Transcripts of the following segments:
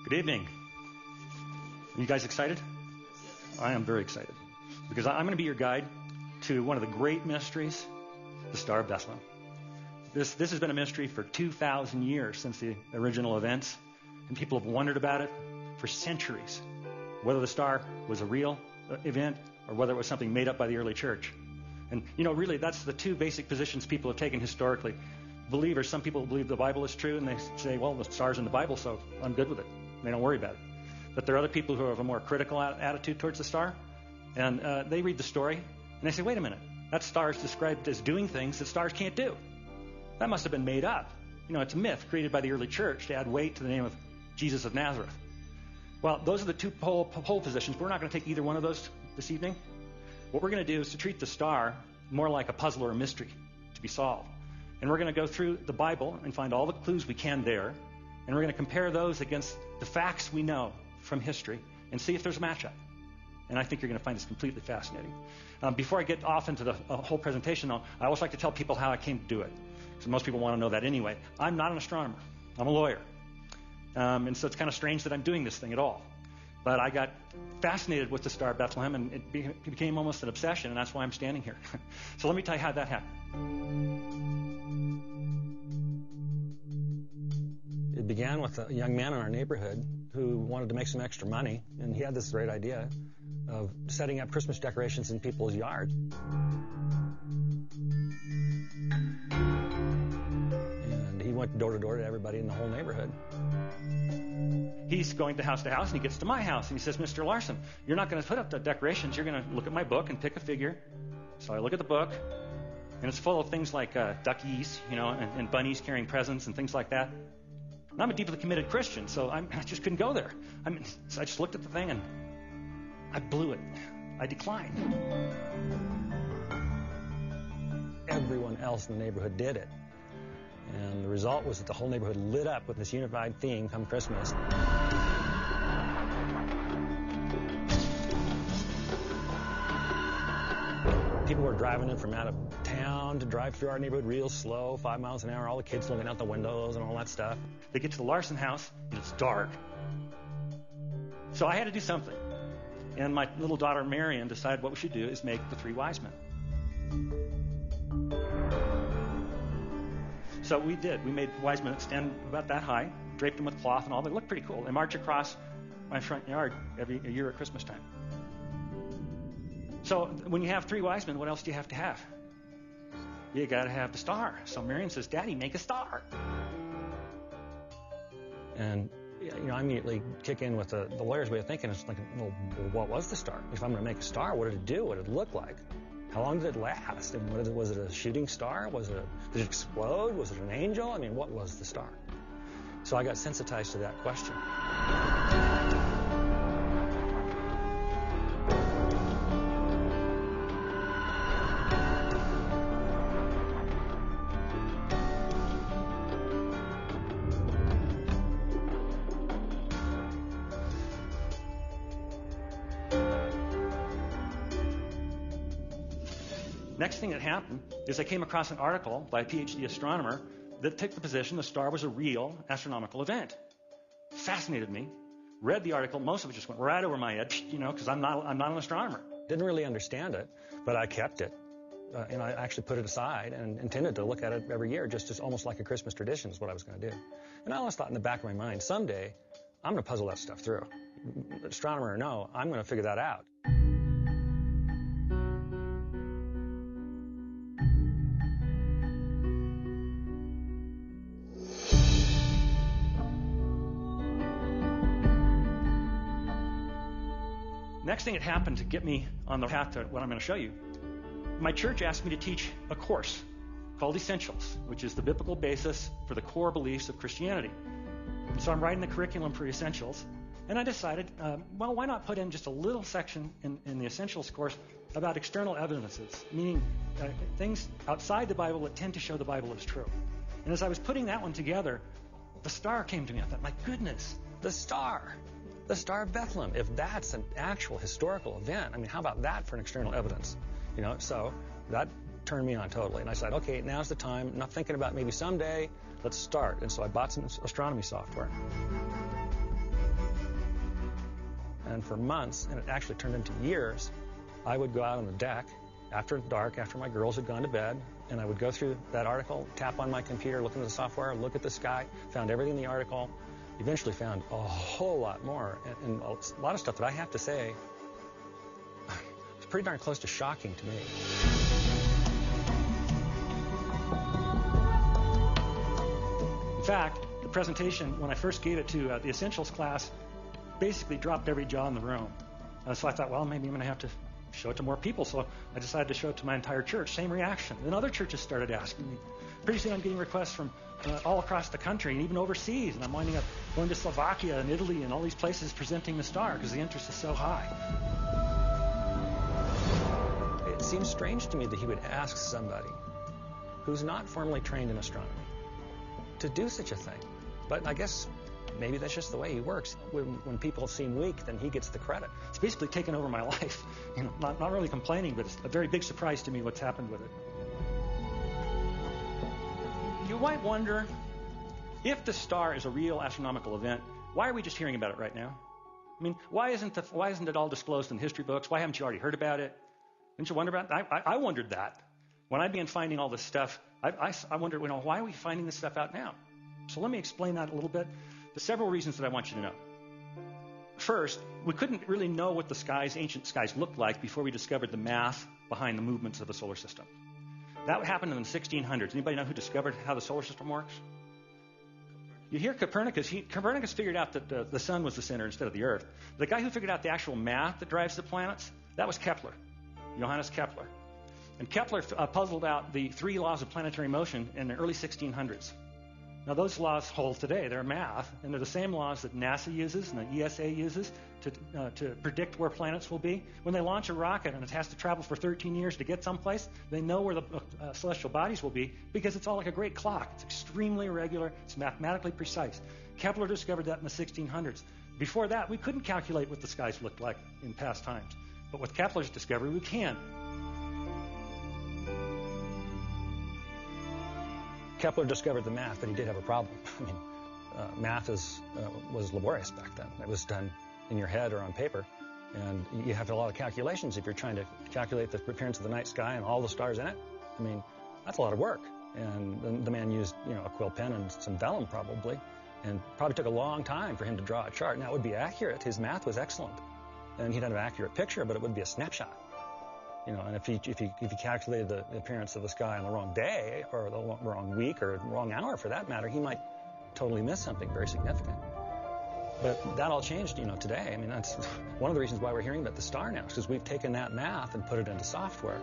Good evening. Are you guys excited? I am very excited because I'm going to be your guide to one of the great mysteries, the Star of Bethlehem. This has been a mystery for 2,000 years since the original events, and people have wondered about it for centuries, whether the star was a real event or whether it was something made up by the early church. And, really, that's the two basic positions people have taken historically. Believers, some people believe the Bible is true, and they say, well, the star's in the Bible, so I'm good with it. They don't worry about it. But there are other people who have a more critical attitude towards the star, and they read the story, and they say, wait a minute, that star is described as doing things that stars can't do. That must have been made up. It's a myth created by the early church to add weight to the name of Jesus of Nazareth. Well, those are the two pole positions, but we're not going to take either one of those this evening. What we're going to do is to treat the star more like a puzzle or a mystery to be solved. And we're going to go through the Bible and find all the clues we can there, and we're going to compare those against the facts we know from history and see if there's a matchup. And I think you're going to find this completely fascinating. Before I get off into the whole presentation, though, I always like to tell people how I came to do it. So most people want to know that anyway. I'm not an astronomer. I'm a lawyer. And so it's kind of strange that I'm doing this thing at all. But I got fascinated with the Star of Bethlehem, and it became almost an obsession, and that's why I'm standing here. So let me tell you how that happened. It began with a young man in our neighborhood who wanted to make some extra money, and he had this great idea of setting up Christmas decorations in people's yards. And he went door to door to everybody in the whole neighborhood. He's going to house, and he gets to my house, and he says, Mr. Larson, you're not going to put up the decorations. You're going to look at my book and pick a figure. So I look at the book, and it's full of things like duckies, and bunnies carrying presents and things like that. And I'm a deeply committed Christian, so I just couldn't go there. So I just looked at the thing, and I blew it. I declined. Everyone else in the neighborhood did it. And the result was that the whole neighborhood lit up with this unified theme come Christmas. People were driving in from out of town to drive through our neighborhood real slow, 5 miles an hour, all the kids looking out the windows and all that stuff. They get to the Larson house, and it's dark. So I had to do something. And my little daughter, Marion, decided what we should do is make the three wise men. So we did. We made wise men that stand about that high, draped them with cloth and all. They look pretty cool. They march across my front yard every year at Christmas time. So when you have three wise men, what else do you have to have? You got to have the star. So Marion says, Daddy, make a star. And I immediately kick in with the lawyer's way of thinking. It's like, well, what was the star? If I'm going to make a star, what did it do? What did it look like? How long did it last? And was it a shooting star? Did it explode? Was it an angel? What was the star? So I got sensitized to that question. Next thing that happened is I came across an article by a PhD astronomer that took the position the star was a real astronomical event. Fascinated me. Read the article. Most of it just went right over my head, because I'm not an astronomer. Didn't really understand it, but I kept it. and I actually put it aside and intended to look at it every year, just as almost like a Christmas tradition is what I was going to do. And I always thought in the back of my mind, someday I'm going to puzzle that stuff through. Astronomer or no, I'm going to figure that out. Next thing that happened to get me on the path to what I'm going to show you, my church asked me to teach a course called Essentials, which is the biblical basis for the core beliefs of Christianity. And so I'm writing the curriculum for Essentials, and I decided, well, why not put in just a little section in the Essentials course about external evidences, meaning things outside the Bible that tend to show the Bible is true. And as I was putting that one together, the star came to me. I thought, my goodness, the Star of Bethlehem. If that's an actual historical event, I mean, how about that for an external evidence? So that turned me on totally. And I said, okay, now's the time. I'm not thinking about maybe someday. Let's start. And so I bought some astronomy software. And for months, and it actually turned into years, I would go out on the deck after dark, after my girls had gone to bed, and I would go through that article, tap on my computer, look into the software, look at the sky, found everything in the article, eventually found a whole lot more, and a lot of stuff that I have to say is pretty darn close to shocking to me. In fact, the presentation, when I first gave it to the Essentials class, basically dropped every jaw in the room. So I thought, well, maybe I'm going to have to show it to more people. So I decided to show it to my entire church. Same reaction. Then other churches started asking me. Pretty soon I'm getting requests from all across the country and even overseas. And I'm winding up going to Slovakia and Italy and all these places presenting the star because the interest is so high. It seems strange to me that he would ask somebody who's not formally trained in astronomy to do such a thing. But I guess maybe that's just the way he works. When people seem weak, then he gets the credit. It's basically taken over my life. Not really complaining, but it's a very big surprise to me what's happened with it. You might wonder, if the star is a real astronomical event, why are we just hearing about it right now? I mean, why isn't it all disclosed in history books? Why haven't you already heard about it? Didn't you wonder about that? I wondered that. When I began finding all this stuff, I wondered, why are we finding this stuff out now? So let me explain that a little bit. There's several reasons that I want you to know. First, we couldn't really know what the ancient skies looked like before we discovered the math behind the movements of the solar system. That happened in the 1600s. Anybody know who discovered how the solar system works? You hear Copernicus. Copernicus figured out that the sun was the center instead of the earth. The guy who figured out the actual math that drives the planets, that was Kepler, Johannes Kepler. And Kepler puzzled out the 3 laws of planetary motion in the early 1600s. Now, those laws hold today. They're math, and they're the same laws that NASA uses and the ESA uses to predict where planets will be. When they launch a rocket and it has to travel for 13 years to get someplace, they know where the celestial bodies will be because it's all like a great clock. It's extremely regular. It's mathematically precise. Kepler discovered that in the 1600s. Before that, we couldn't calculate what the skies looked like in past times. But with Kepler's discovery, we can. Kepler discovered the math, but he did have a problem. I mean, math was laborious back then. It was done in your head or on paper, and you have a lot of calculations if you're trying to calculate the appearance of the night sky and all the stars in it. I mean, that's a lot of work. And the man used, a quill pen and some vellum probably, and probably took a long time for him to draw a chart. Now, it would be accurate. His math was excellent, and he'd have an accurate picture, but it would be a snapshot. And if he calculated the appearance of the sky on the wrong day, or the wrong week, or the wrong hour for that matter, he might totally miss something very significant. But that all changed, today. I mean, that's one of the reasons why we're hearing about the star now, because we've taken that math and put it into software.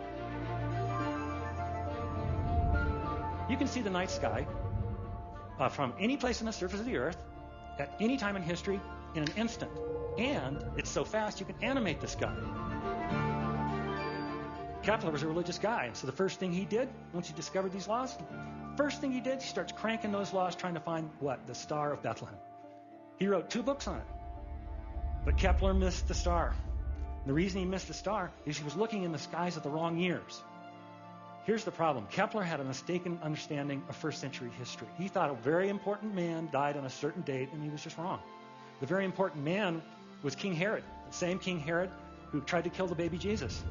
You can see the night sky from any place on the surface of the Earth at any time in history in an instant. And it's so fast you can animate the sky. Kepler was a religious guy, and so the first thing he did, once he discovered these laws, he starts cranking those laws trying to find what? The Star of Bethlehem. He wrote 2 books on it. But Kepler missed the star. And the reason he missed the star is he was looking in the skies at the wrong years. Here's the problem. Kepler had a mistaken understanding of first century history. He thought a very important man died on a certain date, and he was just wrong. The very important man was King Herod, the same King Herod who tried to kill the baby Jesus.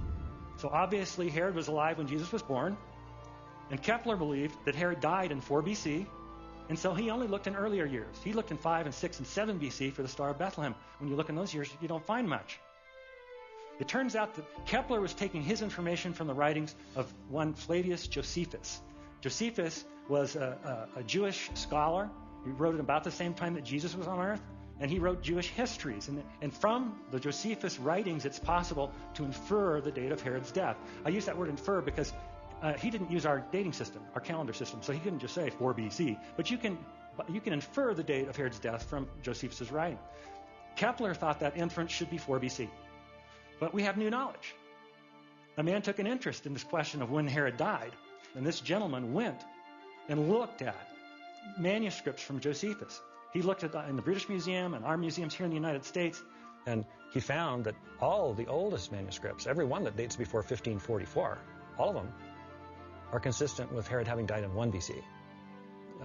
So obviously Herod was alive when Jesus was born, and Kepler believed that Herod died in 4 BC, and so he only looked in earlier years. He looked in 5 and 6 and 7 BC for the Star of Bethlehem. When you look in those years, you don't find much. It turns out that Kepler was taking his information from the writings of one Flavius Josephus. Josephus was a Jewish scholar. He wrote at about the same time that Jesus was on earth, and he wrote Jewish histories. And from the Josephus writings, it's possible to infer the date of Herod's death. I use that word infer because he didn't use our dating system, our calendar system, so he couldn't just say 4 BC. But you can infer the date of Herod's death from Josephus' writing. Kepler thought that inference should be 4 BC. But we have new knowledge. A man took an interest in this question of when Herod died, and this gentleman went and looked at manuscripts from Josephus. He looked at in the British Museum and our museums here in the United States, and he found that all of the oldest manuscripts, every one that dates before 1544, all of them are consistent with Herod having died in 1 BC.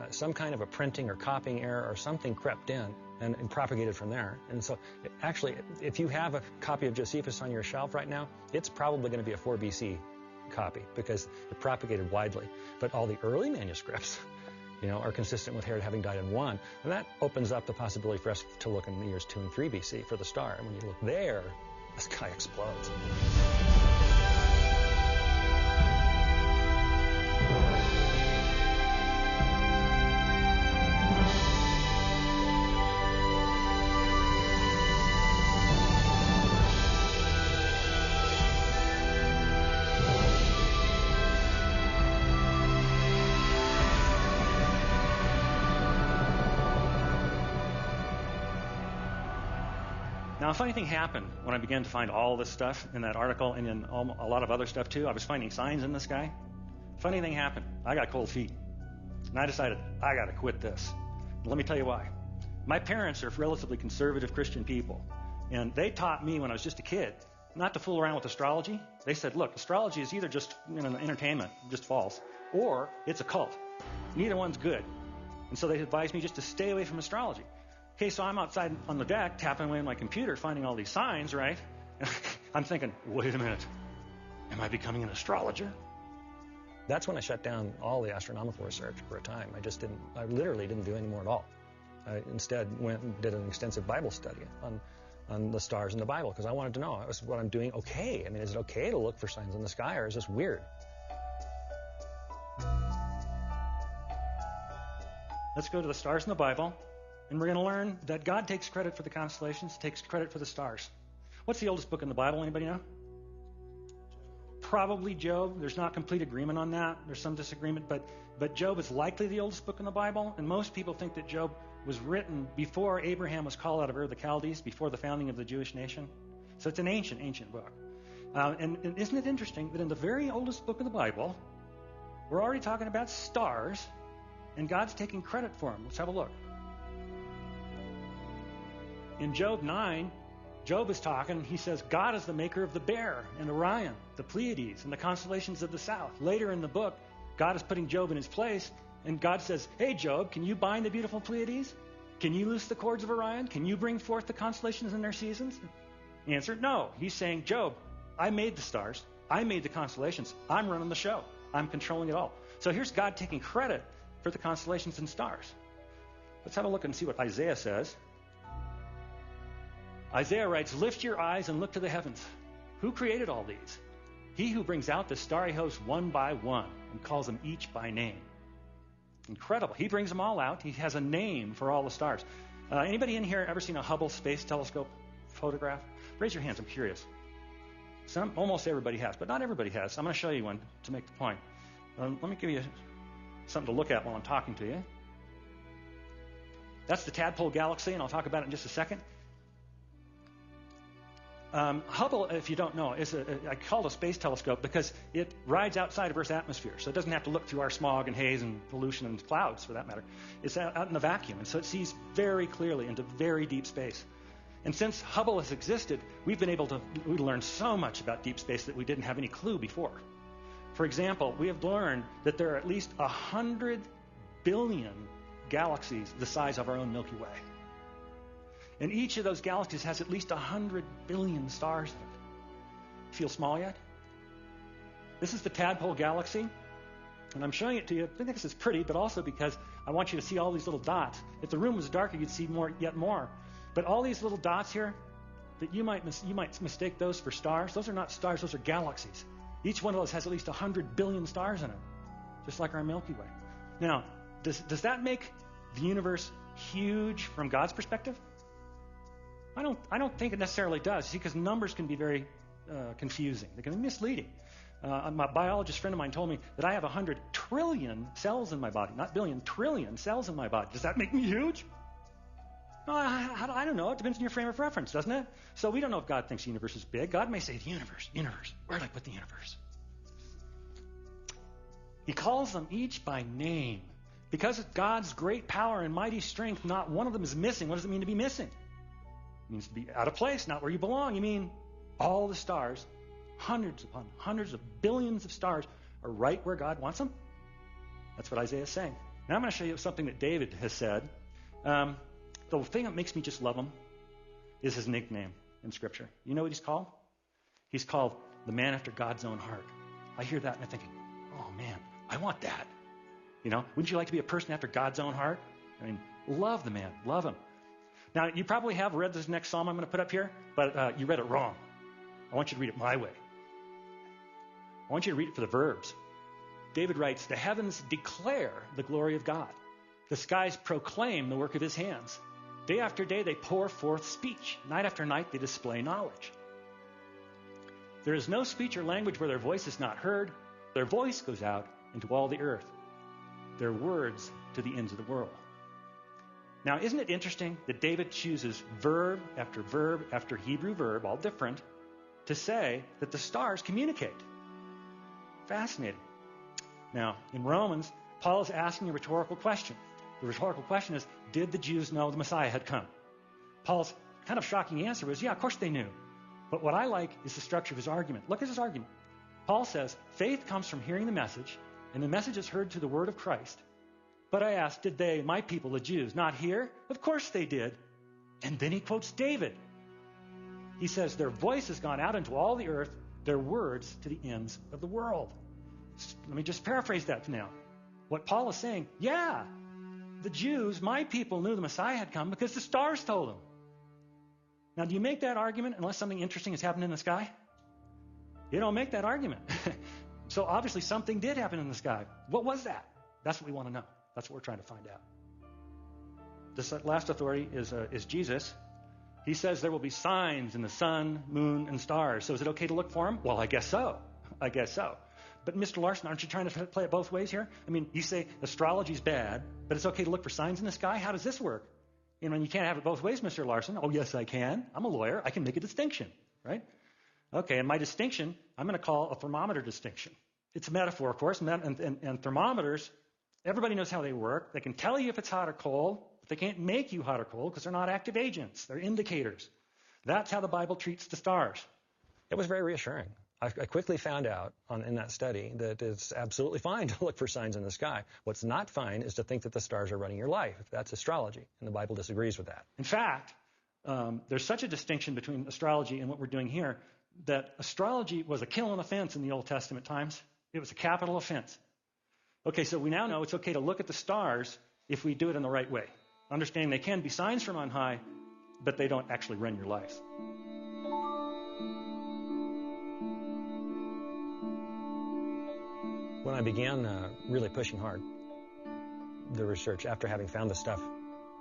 Some kind of a printing or copying error or something crept in and propagated from there. And so actually, if you have a copy of Josephus on your shelf right now, it's probably going to be a 4 BC copy because it propagated widely. But all the early manuscripts, are consistent with Herod having died in 1. And that opens up the possibility for us to look in the years 2 and 3 BC for the star. And when you look there, the sky explodes. Now, a funny thing happened when I began to find all this stuff in that article and in a lot of other stuff too. I was finding signs in the sky. Funny thing happened. I got cold feet. And I decided, I got to quit this. Let me tell you why. My parents are relatively conservative Christian people. And they taught me when I was just a kid not to fool around with astrology. They said, look, astrology is either just entertainment, just false, or it's a cult. Neither one's good. And so they advised me just to stay away from astrology. Okay, so I'm outside on the deck, tapping away on my computer, finding all these signs, right? I'm thinking, wait a minute, am I becoming an astrologer? That's when I shut down all the astronomical research for a time. I literally didn't do any more at all. I instead went and did an extensive Bible study on the stars in the Bible because I wanted to know, is what I'm doing okay? I mean, is it okay to look for signs in the sky, or is this weird? Let's go to the stars in the Bible. And we're going to learn that God takes credit for the constellations, takes credit for the stars. What's the oldest book in the Bible? Anybody know? Probably Job. There's not complete agreement on that. There's some disagreement, but Job is likely the oldest book in the Bible, and most people think that Job was written before Abraham was called out of Ur of the Chaldees, before the founding of the Jewish nation. So it's an ancient book. And isn't it interesting that in the very oldest book of the Bible, we're already talking about stars, and God's taking credit for them. Let's have a look. In Job 9, Job is talking. He says, God is the maker of the Bear and Orion, the Pleiades, and the constellations of the south. Later in the book, God is putting Job in his place, and God says, hey, Job, can you bind the beautiful Pleiades? Can you loose the cords of Orion? Can you bring forth the constellations in their seasons? Answer, no. He's saying, Job, I made the stars. I made the constellations. I'm running the show. I'm controlling it all. So here's God taking credit for the constellations and stars. Let's have a look and see what Isaiah says. Isaiah writes, lift your eyes and look to the heavens. Who created all these? He who brings out the starry host one by one and calls them each by name. Incredible. He brings them all out. He has a name for all the stars. Anybody in here ever seen a Hubble Space Telescope photograph? Raise your hands. I'm curious. Almost everybody has, but not everybody has. I'm going to show you one to make the point. Let me give you something to look at while I'm talking to you. That's the Tadpole Galaxy, and I'll talk about it in just a second. Hubble, if you don't know, I call it a space telescope because it rides outside of Earth's atmosphere, so it doesn't have to look through our smog and haze and pollution and clouds, for that matter. It's out in the vacuum, and so it sees very clearly into very deep space. And since Hubble has existed, we've been able to learn so much about deep space that we didn't have any clue before. For example, we have learned that there are at least 100 billion galaxies the size of our own Milky Way. And each of those galaxies has at least 100 billion stars in it. Feel small yet? This is the Tadpole Galaxy. And I'm showing it to you. I think this is pretty, but also because I want you to see all these little dots. If the room was darker, you'd see yet more. But all these little dots here, that you might mistake those for stars. Those are not stars. Those are galaxies. Each one of those has at least 100 billion stars in it, just like our Milky Way. Now, does that make the universe huge from God's perspective? I don't think it necessarily does. See, because numbers can be very confusing. They can be misleading. My biologist friend of mine told me that I have 100 trillion cells in my body, not billion, trillion cells in my body. Does that make me huge? No, I don't know. It depends on your frame of reference, doesn't it? So we don't know if God thinks the universe is big. God may say, the universe. Where did I put the universe? He calls them each by name. Because of God's great power and mighty strength, not one of them is missing. What does it mean to be missing? It means to be out of place, not where you belong. You mean all the stars, hundreds upon hundreds of billions of stars, are right where God wants them? That's what Isaiah is saying. Now I'm going to show you something that David has said. The thing that makes me just love him is his nickname in Scripture. You know what he's called? He's called the man after God's own heart. I hear that and I'm thinking, oh man, I want that. You know, wouldn't you like to be a person after God's own heart? I mean, love the man, love him. Now, you probably have read this next psalm I'm going to put up here, but you read it wrong. I want you to read it my way. I want you to read it for the verbs. David writes, the heavens declare the glory of God. The skies proclaim the work of his hands. Day after day they pour forth speech. Night after night they display knowledge. There is no speech or language where their voice is not heard. Their voice goes out into all the earth. Their words to the ends of the world. Now, isn't it interesting that David chooses verb after Hebrew verb, all different, to say that the stars communicate? Fascinating. Now, in Romans, Paul is asking a rhetorical question. The rhetorical question is, did the Jews know the Messiah had come? Paul's kind of shocking answer was, yeah, of course they knew. But what I like is the structure of his argument. Look at his argument. Paul says, faith comes from hearing the message, and the message is heard to the word of Christ. But I asked, did they, my people, the Jews, not hear? Of course they did. And then he quotes David. He says, their voice has gone out into all the earth, their words to the ends of the world. Let me just paraphrase that now. What Paul is saying, yeah, the Jews, my people, knew the Messiah had come because the stars told them. Now, do you make that argument unless something interesting has happened in the sky? You don't make that argument. So obviously something did happen in the sky. What was that? That's what we want to know. That's what we're trying to find out. This last authority is Jesus. He says there will be signs in the sun, moon, and stars. So is it okay to look for them? Well, I guess so. I guess so. But Mr. Larson, aren't you trying to play it both ways here? I mean, you say astrology's bad, but it's okay to look for signs in the sky? How does this work? You know, you can't have it both ways, Mr. Larson. Oh, yes, I can. I'm a lawyer. I can make a distinction, right? Okay, and my distinction, I'm going to call a thermometer distinction. It's a metaphor, of course, and thermometers, everybody knows how they work. They can tell you if it's hot or cold, but they can't make you hot or cold because they're not active agents. They're indicators. That's how the Bible treats the stars. It was very reassuring. I quickly found out in that study that it's absolutely fine to look for signs in the sky. What's not fine is to think that the stars are running your life. That's astrology, and the Bible disagrees with that. In fact, there's such a distinction between astrology and what we're doing here that astrology was a killing offense in the Old Testament times. It was a capital offense. Okay, so we now know it's okay to look at the stars if we do it in the right way. Understanding they can be signs from on high, but they don't actually run your life. When I began really pushing hard the research after having found the stuff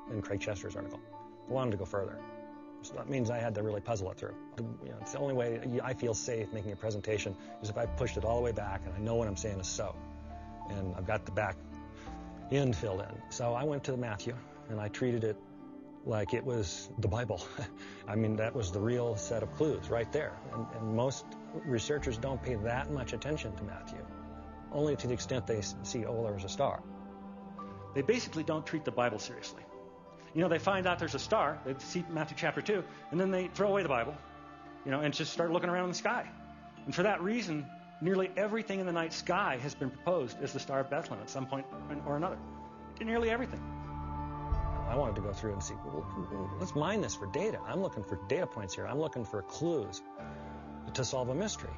in Craig Chester's article, I wanted to go further. So that means I had to really puzzle it through. It's the only way I feel safe making a presentation is if I pushed it all the way back and I know what I'm saying is so. And I've got the back end filled in. So I went to Matthew and I treated it like it was the Bible. I mean, that was the real set of clues right there. And most researchers don't pay that much attention to Matthew, only to the extent they see, oh, there was a star. They basically don't treat the Bible seriously. You know, they find out there's a star, they see Matthew chapter 2, and then they throw away the Bible, you know, and just start looking around in the sky. And for that reason, nearly everything in the night sky has been proposed as the Star of Bethlehem at some point or another. Nearly everything. I wanted to go through and see, well, let's mine this for data. I'm looking for data points here. I'm looking for clues to solve a mystery.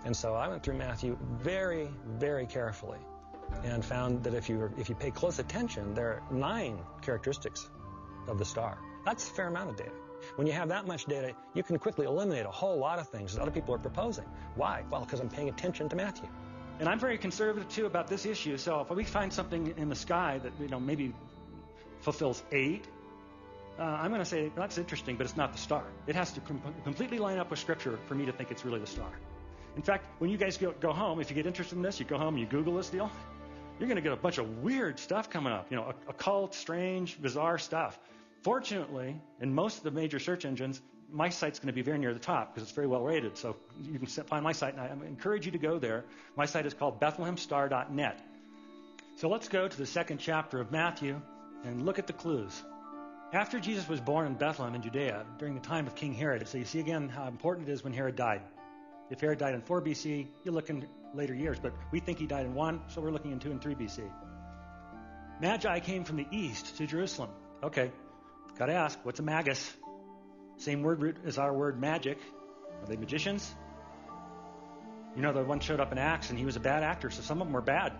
And so I went through Matthew very, very carefully and found that if you pay close attention, there are 9 characteristics of the star. That's a fair amount of data. When you have that much data, you can quickly eliminate a whole lot of things that other people are proposing. Why? Well, because I'm paying attention to Matthew. And I'm very conservative, too, about this issue. So if we find something in the sky that, maybe fulfills 8, I'm going to say, that's interesting, but it's not the star. It has to completely line up with Scripture for me to think it's really the star. In fact, when you guys go home, if you get interested in this, you go home and you Google this deal, you're going to get a bunch of weird stuff coming up. Occult, strange, bizarre stuff. Fortunately, in most of the major search engines, my site's going to be very near the top because it's very well rated. So you can find my site, and I encourage you to go there. My site is called BethlehemStar.net. So let's go to the 2nd chapter of Matthew and look at the clues. After Jesus was born in Bethlehem in Judea during the time of King Herod, so you see again how important it is when Herod died. If Herod died in 4 BC, you look in later years, but we think he died in 1, so we're looking in 2 and 3 BC. Magi came from the east to Jerusalem. Okay, got to ask, what's a magus? Same word root as our word magic. Are they magicians? The one showed up in Acts, and he was a bad actor, so some of them were bad.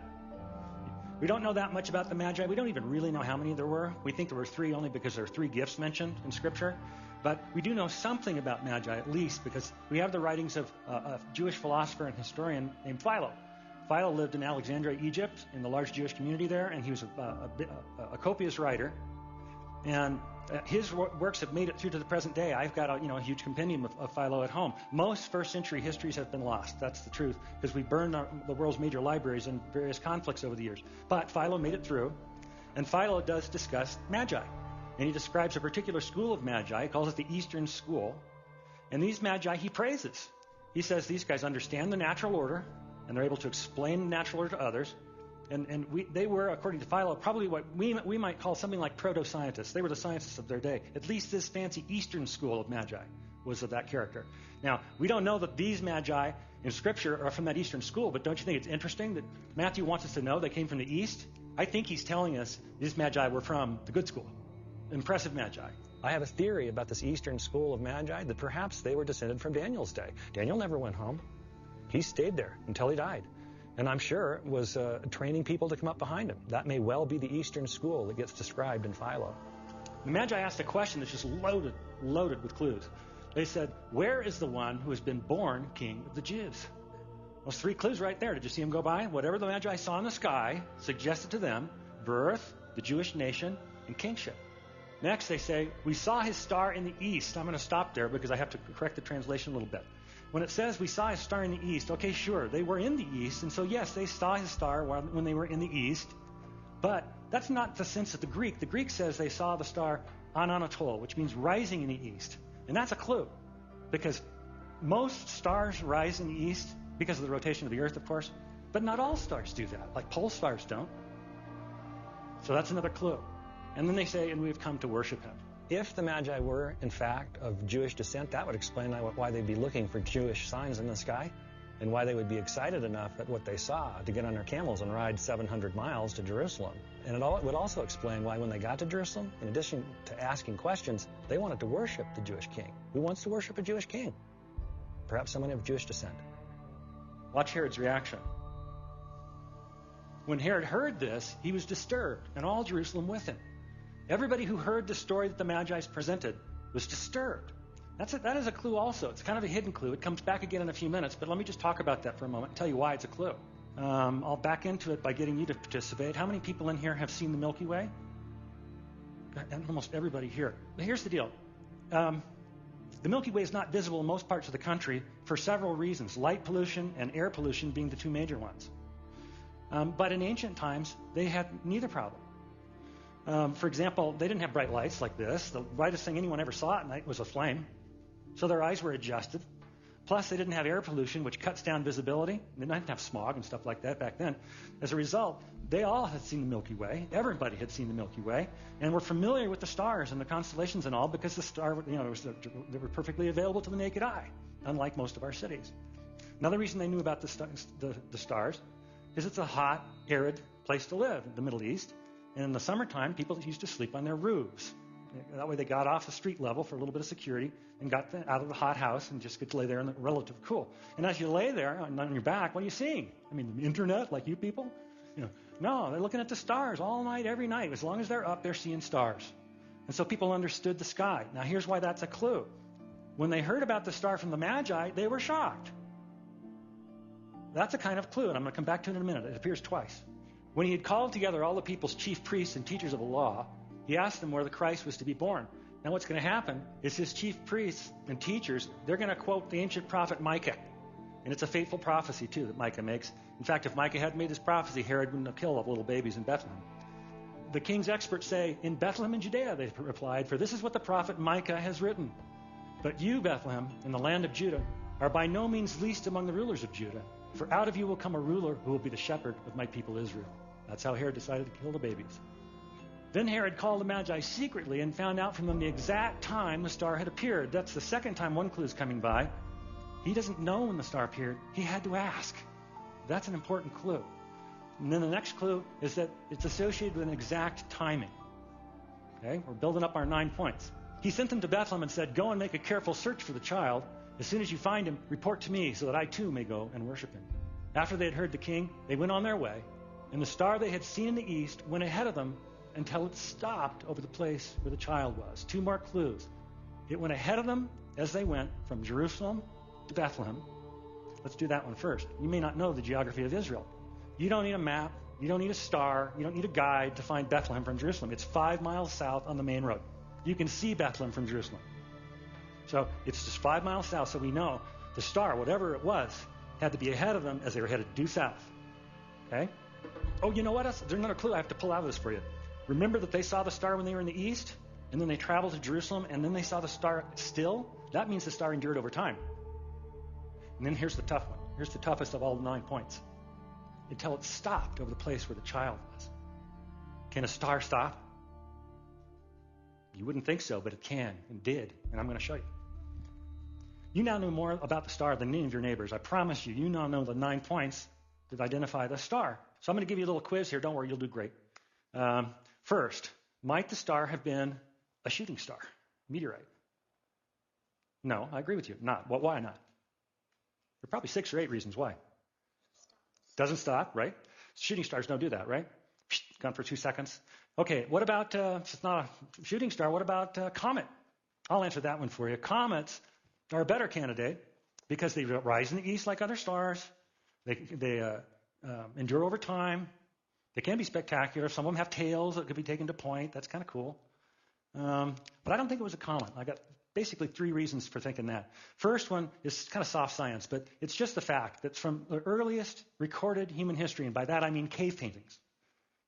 We don't know that much about the Magi. We don't even really know how many there were. We think there were 3 only because there are 3 gifts mentioned in Scripture. But we do know something about Magi, at least, because we have the writings of a Jewish philosopher and historian named Philo. Philo lived in Alexandria, Egypt, in the large Jewish community there, and he was a copious writer. And his works have made it through to the present day. I've got a huge compendium of Philo at home. Most first-century histories have been lost. That's the truth, because we burned the world's major libraries in various conflicts over the years. But Philo made it through, and Philo does discuss Magi. And he describes a particular school of Magi. He calls it the Eastern School. And these Magi he praises. He says these guys understand the natural order, and they're able to explain the natural order to others. And they were, according to Philo, probably what we might call something like proto-scientists. They were the scientists of their day. At least this fancy Eastern school of Magi was of that character. Now, we don't know that these Magi in Scripture are from that Eastern school, but don't you think it's interesting that Matthew wants us to know they came from the East? I think he's telling us these Magi were from the good school. Impressive Magi. I have a theory about this Eastern school of Magi that perhaps they were descended from Daniel's day. Daniel never went home. He stayed there until he died. And I'm sure was training people to come up behind him. That may well be the Eastern school that gets described in Philo. The Magi asked a question that's just loaded with clues. They said, where is the one who has been born king of the Jews? Those 3 clues right there. Did you see them go by? Whatever the Magi saw in the sky suggested to them birth, the Jewish nation, and kingship. Next, they say, we saw his star in the east. I'm going to stop there because I have to correct the translation a little bit. When it says we saw his star in the east, okay, sure, they were in the east, and so yes, they saw his star when they were in the east, but that's not the sense of the Greek. The Greek says they saw the star on Anatole, which means rising in the east, and that's a clue, because most stars rise in the east because of the rotation of the earth, of course, but not all stars do that, like pole stars don't. So that's another clue. And then they say, and we've come to worship him. If the Magi were, in fact, of Jewish descent, that would explain why they'd be looking for Jewish signs in the sky and why they would be excited enough at what they saw to get on their camels and ride 700 miles to Jerusalem. And it would also explain why when they got to Jerusalem, in addition to asking questions, they wanted to worship the Jewish king. Who wants to worship a Jewish king? Perhaps someone of Jewish descent. Watch Herod's reaction. When Herod heard this, he was disturbed, and all Jerusalem with him. Everybody who heard the story that the Magi presented was disturbed. That is a clue also. It's kind of a hidden clue. It comes back again in a few minutes, but let me just talk about that for a moment and tell you why it's a clue. I'll back into it by getting you to participate. How many people in here have seen the Milky Way? Almost everybody here. But here's the deal. The Milky Way is not visible in most parts of the country for several reasons, light pollution and air pollution being the 2 major ones. But in ancient times, they had neither problem. For example, they didn't have bright lights like this. The brightest thing anyone ever saw at night was a flame. So their eyes were adjusted. Plus, they didn't have air pollution, which cuts down visibility. They didn't have smog and stuff like that back then. As a result, they all had seen the Milky Way. Everybody had seen the Milky Way. And were familiar with the stars and the constellations and all because the star, they were perfectly available to the naked eye, unlike most of our cities. Another reason they knew about the stars is it's a hot, arid place to live in the Middle East. And in the summertime, people used to sleep on their roofs. That way they got off the street level for a little bit of security and got out of the hot house and just could lay there in the relative cool. And as you lay there on your back, what are you seeing? I mean, the internet, like you people? No, they're looking at the stars all night, every night. As long as they're up, they're seeing stars. And so people understood the sky. Now, here's why that's a clue. When they heard about the star from the Magi, they were shocked. That's a kind of clue, and I'm going to come back to it in a minute. It appears twice. When he had called together all the people's chief priests and teachers of the law, he asked them where the Christ was to be born. Now what's going to happen is his chief priests and teachers, they're going to quote the ancient prophet Micah. And it's a fateful prophecy, too, that Micah makes. In fact, if Micah hadn't made this prophecy, Herod wouldn't have killed all the little babies in Bethlehem. The king's experts say, in Bethlehem in Judaea, they replied, for this is what the prophet Micah has written. But you, Bethlehem, in the land of Judah, are by no means least among the rulers of Judah. For out of you will come a ruler who will be the shepherd of my people Israel. That's how Herod decided to kill the babies. Then Herod called the Magi secretly and found out from them the exact time the star had appeared. That's the second time one clue is coming by. He doesn't know when the star appeared. He had to ask. That's an important clue. And then the next clue is that it's associated with an exact timing. Okay, we're building up our 9 points. He sent them to Bethlehem and said, go and make a careful search for the child. As soon as you find him, report to me so that I too may go and worship him. After they had heard the king, they went on their way, and the star they had seen in the east went ahead of them until it stopped over the place where the child was. 2 more clues. It went ahead of them as they went from Jerusalem to Bethlehem. Let's do that one first. You may not know the geography of Israel. You don't need a map. You don't need a star. You don't need a guide to find Bethlehem from Jerusalem. It's 5 miles south on the main road. You can see Bethlehem from Jerusalem. So it's just 5 miles south, so we know the star, whatever it was, had to be ahead of them as they were headed due south. Okay? Oh, you know what else? There's another clue I have to pull out of this for you. Remember that they saw the star when they were in the east, and then they traveled to Jerusalem, and then they saw the star still? That means the star endured over time. And then here's the tough one. Here's the toughest of all the 9 points. Until it stopped over the place where the child was. Can a star stop? You wouldn't think so, but it can and did, and I'm going to show you. You now know more about the star than any of your neighbors. I promise you, you now know the 9 points that identify the star. So I'm going to give you a little quiz here. Don't worry, you'll do great. First, might the star have been a shooting star, meteorite? No, I agree with you. Not. Well, why not? There are probably 6 or 8 reasons why. Doesn't stop, right? Shooting stars don't do that, right? Gone for 2 seconds. Okay, what about, if it's not a shooting star, what about comet? I'll answer that one for you. Comets are a better candidate because they rise in the east like other stars. They endure over time. They can be spectacular. Some of them have tails that could be taken to point. That's kind of cool. But I don't think it was a comet. I got basically 3 reasons for thinking that. First one is kind of soft science, but it's just the fact that from the earliest recorded human history, and by that I mean cave paintings,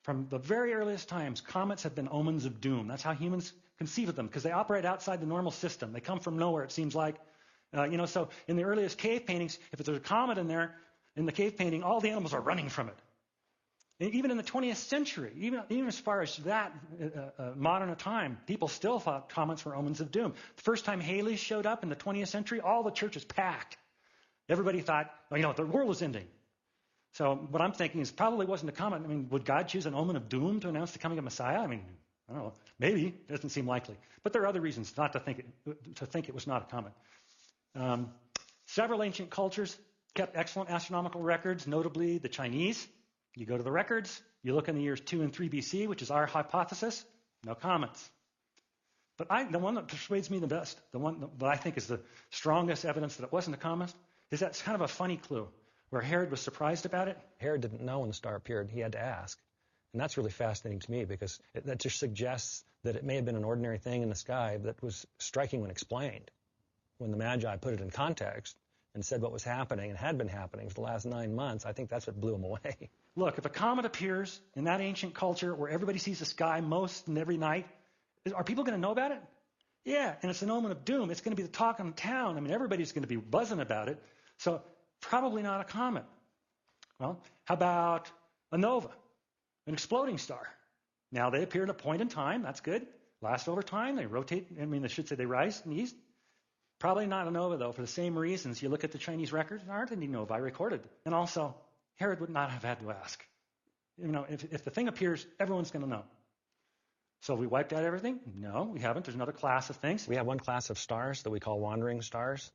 from the very earliest times, comets have been omens of doom. That's how humans conceive of them, because they operate outside the normal system. They come from nowhere, it seems like. So in the earliest cave paintings, if there's a comet in there, in the cave painting, all the animals are running from it. And even in the 20th century, even as far as that modern time, people still thought comets were omens of doom. The first time Halley showed up in the 20th century, all the churches packed. Everybody thought, the world was ending. So what I'm thinking is probably wasn't a comet. I mean, would God choose an omen of doom to announce the coming of Messiah? I mean, I don't know. Maybe. It doesn't seem likely. But there are other reasons not to think it was not a comet. Several ancient cultures kept excellent astronomical records, notably the Chinese. You go to the records, you look in the years 2 and 3 BC, which is our hypothesis, no comets. But the one that persuades me the best, the one that I think is the strongest evidence that it wasn't a comet, is that's kind of a funny clue, where Herod was surprised about it. Herod didn't know when the star appeared. He had to ask. And that's really fascinating to me because that just suggests that it may have been an ordinary thing in the sky that was striking when explained. When the Magi put it in context and said what was happening and had been happening for the last 9 months, I think that's what blew him away. Look, if a comet appears in that ancient culture where everybody sees the sky most and every night, are people going to know about it? Yeah, and it's an omen of doom. It's going to be the talk in town. I mean, everybody's going to be buzzing about it. So probably not a comet. Well, how about a nova, an exploding star? Now, they appear at a point in time. That's good. Last over time. They rotate. I should say they rise in the east. Probably not a nova, though, for the same reasons. You look at the Chinese records, there aren't any novae recorded. And also, Herod would not have had to ask. If the thing appears, everyone's going to know. So have we wiped out everything? No, we haven't. There's another class of things. We have one class of stars that we call wandering stars.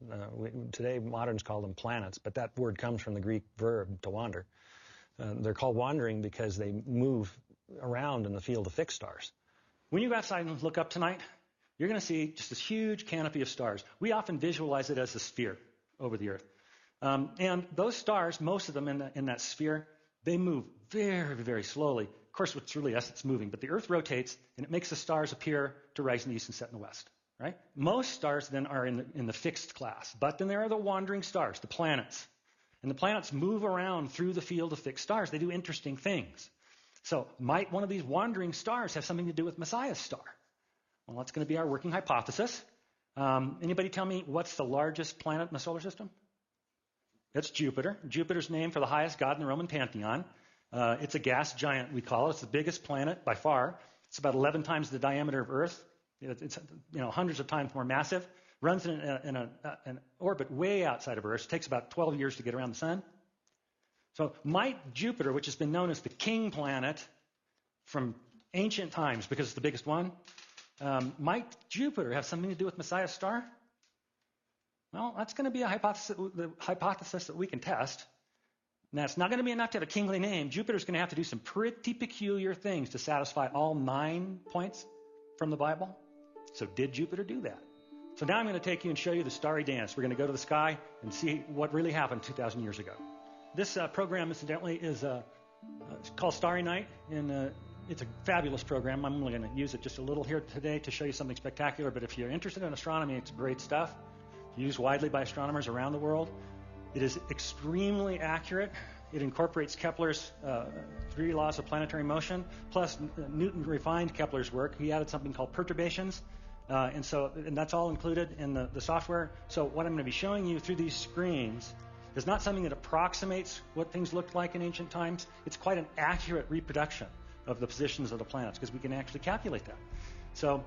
Today, moderns call them planets, but that word comes from the Greek verb to wander. They're called wandering because they move around in the field of fixed stars. When you go outside and look up tonight, you're going to see just this huge canopy of stars. We often visualize it as a sphere over the earth. And those stars, most of them in that sphere, they move very, very slowly. Of course, it's really us that's moving, but the earth rotates, and it makes the stars appear to rise in the east and set in the west. Right? Most stars then are in the fixed class, but then there are the wandering stars, the planets. And the planets move around through the field of fixed stars. They do interesting things. So might one of these wandering stars have something to do with Messiah's star? Well, that's going to be our working hypothesis. Anybody tell me what's the largest planet in the solar system? It's Jupiter. Jupiter's named for the highest god in the Roman pantheon. It's a gas giant, we call it. It's the biggest planet by far. It's about 11 times the diameter of Earth. It's hundreds of times more massive. Runs in an orbit way outside of Earth. It takes about 12 years to get around the sun. So might Jupiter, which has been known as the king planet from ancient times because it's the biggest one, might Jupiter have something to do with Messiah's star? Well, that's going to be a hypothesis that we can test. Now, it's not going to be enough to have a kingly name. Jupiter's going to have to do some pretty peculiar things to satisfy all 9 points from the Bible. So did Jupiter do that? So now I'm going to take you and show you the starry dance. We're going to go to the sky and see what really happened 2,000 years ago. This program, incidentally, is it's called Starry Night, and it's a fabulous program. I'm only going to use it just a little here today to show you something spectacular, but if you're interested in astronomy, it's great stuff. Used widely by astronomers around the world. It is extremely accurate. It incorporates Kepler's 3 laws of planetary motion, plus Newton refined Kepler's work. He added something called perturbations, and that's all included in the software. So what I'm going to be showing you through these screens is not something that approximates what things looked like in ancient times. It's quite an accurate reproduction of the positions of the planets because we can actually calculate that. So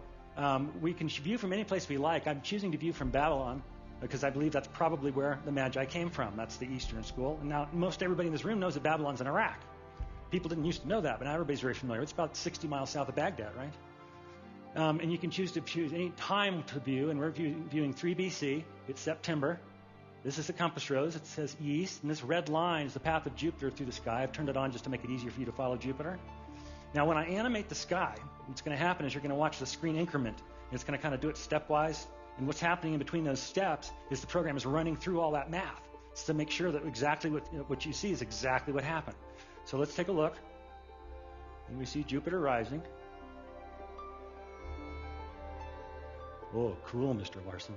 we can view from any place we like. I'm choosing to view from Babylon because I believe that's probably where the Magi came from. That's the Eastern school. And now most everybody in this room knows that Babylon's in Iraq. People didn't used to know that, but now everybody's very familiar. It's about 60 miles south of Baghdad, right? And you can choose any time to view, and we're viewing 3 BC. It's September. This is the compass rose. It says east, and this red line is the path of Jupiter through the sky. I've turned it on just to make it easier for you to follow Jupiter. Now, when I animate the sky, what's going to happen is you're going to watch the screen increment. And it's going to kind of do it stepwise. And what's happening in between those steps is the program is running through all that math to make sure that exactly what you see is exactly what happened. So let's take a look. And we see Jupiter rising. Oh, cool, Mr. Larson.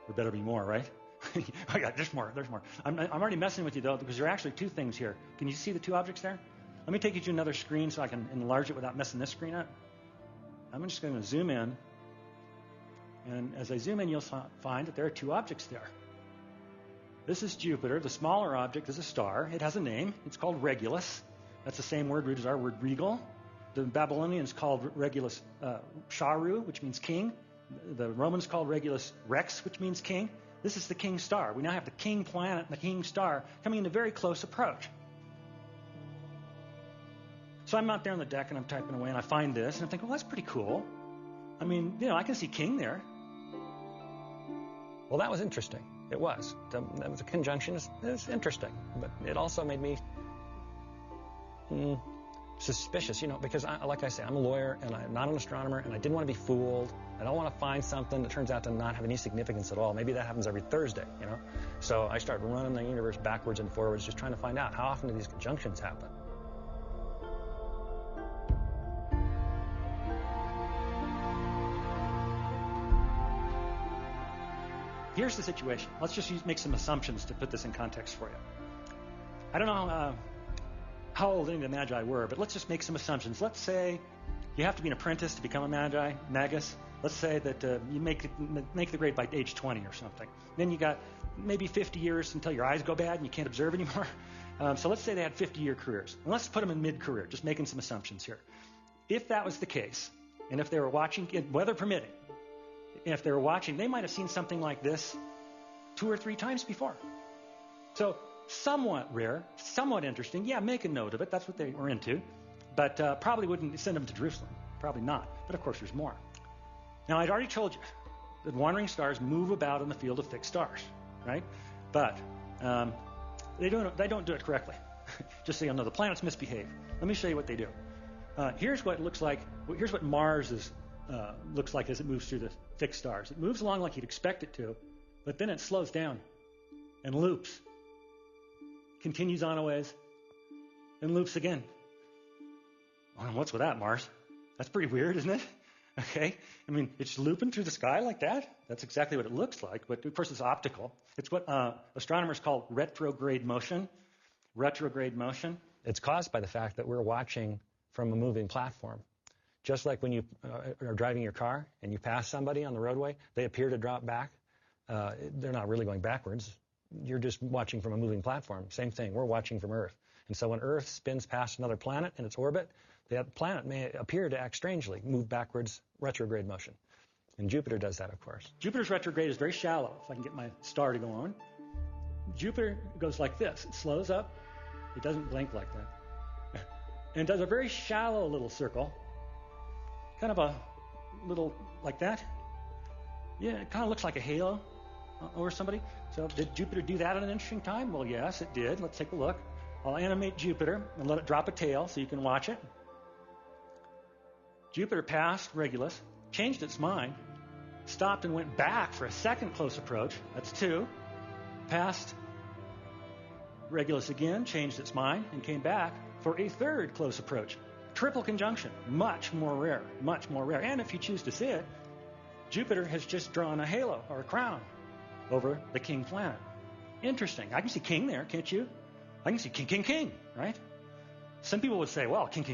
There better be more, right? Oh, yeah, there's more. I'm already messing with you, though, because there are actually 2 things here. Can you see the 2 objects there? Let me take you to another screen so I can enlarge it without messing this screen up. I'm just going to zoom in. And as I zoom in, you'll find that there are 2 objects there. This is Jupiter. The smaller object is a star. It has a name. It's called Regulus. That's the same word root as our word regal. The Babylonians called Regulus Sharu, which means king. The Romans called Regulus Rex, which means king. This is the king star. We now have the king planet and the king star coming into very close approach. So I'm out there on the deck and I'm typing away and I find this and I'm thinking, well, that's pretty cool. I mean, I can see king there. Well, that was interesting. It was. That was a conjunction. It was interesting. But it also made me suspicious, because, like I say, I'm a lawyer and I'm not an astronomer and I didn't want to be fooled. I don't want to find something that turns out to not have any significance at all. Maybe that happens every Thursday, So I started running the universe backwards and forwards, just trying to find out how often do these conjunctions happen. Here's the situation. Let's just make some assumptions to put this in context for you. I don't know how old any of the Magi were, but let's just make some assumptions. Let's say you have to be an apprentice to become a magus. Let's say that you make the grade by age 20 or something. Then you got maybe 50 years until your eyes go bad and you can't observe anymore. So let's say they had 50-year careers. And let's put them in mid-career, just making some assumptions here. If that was the case, and if they were watching, weather permitting, if they were watching, they might have seen something like this 2 or 3 times before. So somewhat rare, somewhat interesting. Yeah, make a note of it. That's what they were into. But probably wouldn't send them to Jerusalem. Probably not. But of course, there's more. Now, I'd already told you that wandering stars move about in the field of fixed stars, right? But they don't do it correctly. Just so you know, the planets misbehave. Let me show you what they do. Here's what it looks like. Here's what Mars looks like as it moves through the fixed stars. It moves along like you'd expect it to, but then it slows down and loops. Continues on a ways and loops again. Well, what's with that, Mars? That's pretty weird, isn't it? Okay. I mean, it's looping through the sky like that. That's exactly what it looks like, but of course it's optical. It's what astronomers call retrograde motion. Retrograde motion. It's caused by the fact that we're watching from a moving platform. Just like when you are driving your car and you pass somebody on the roadway, they appear to drop back. They're not really going backwards. You're just watching from a moving platform. Same thing. We're watching from Earth. And so when Earth spins past another planet in its orbit, that planet may appear to act strangely, move backwards, retrograde motion. And Jupiter does that, of course. Jupiter's retrograde is very shallow. If I can get my star to go on. Jupiter goes like this. It slows up. It doesn't blink like that. And does a very shallow little circle. Kind of a little like that. Yeah, it kind of looks like a halo over somebody. So did Jupiter do that at an interesting time? Well, yes, it did. Let's take a look. I'll animate Jupiter and let it drop a tail so you can watch it. Jupiter passed Regulus, changed its mind, stopped and went back for a second close approach. That's 2. Passed Regulus again, changed its mind, and came back for a third close approach. Triple conjunction, much more rare, much more rare. And if you choose to see it, Jupiter has just drawn a halo or a crown over the king planet. Interesting. I can see king there, can't you? I can see king, right? Some people would say, well, king,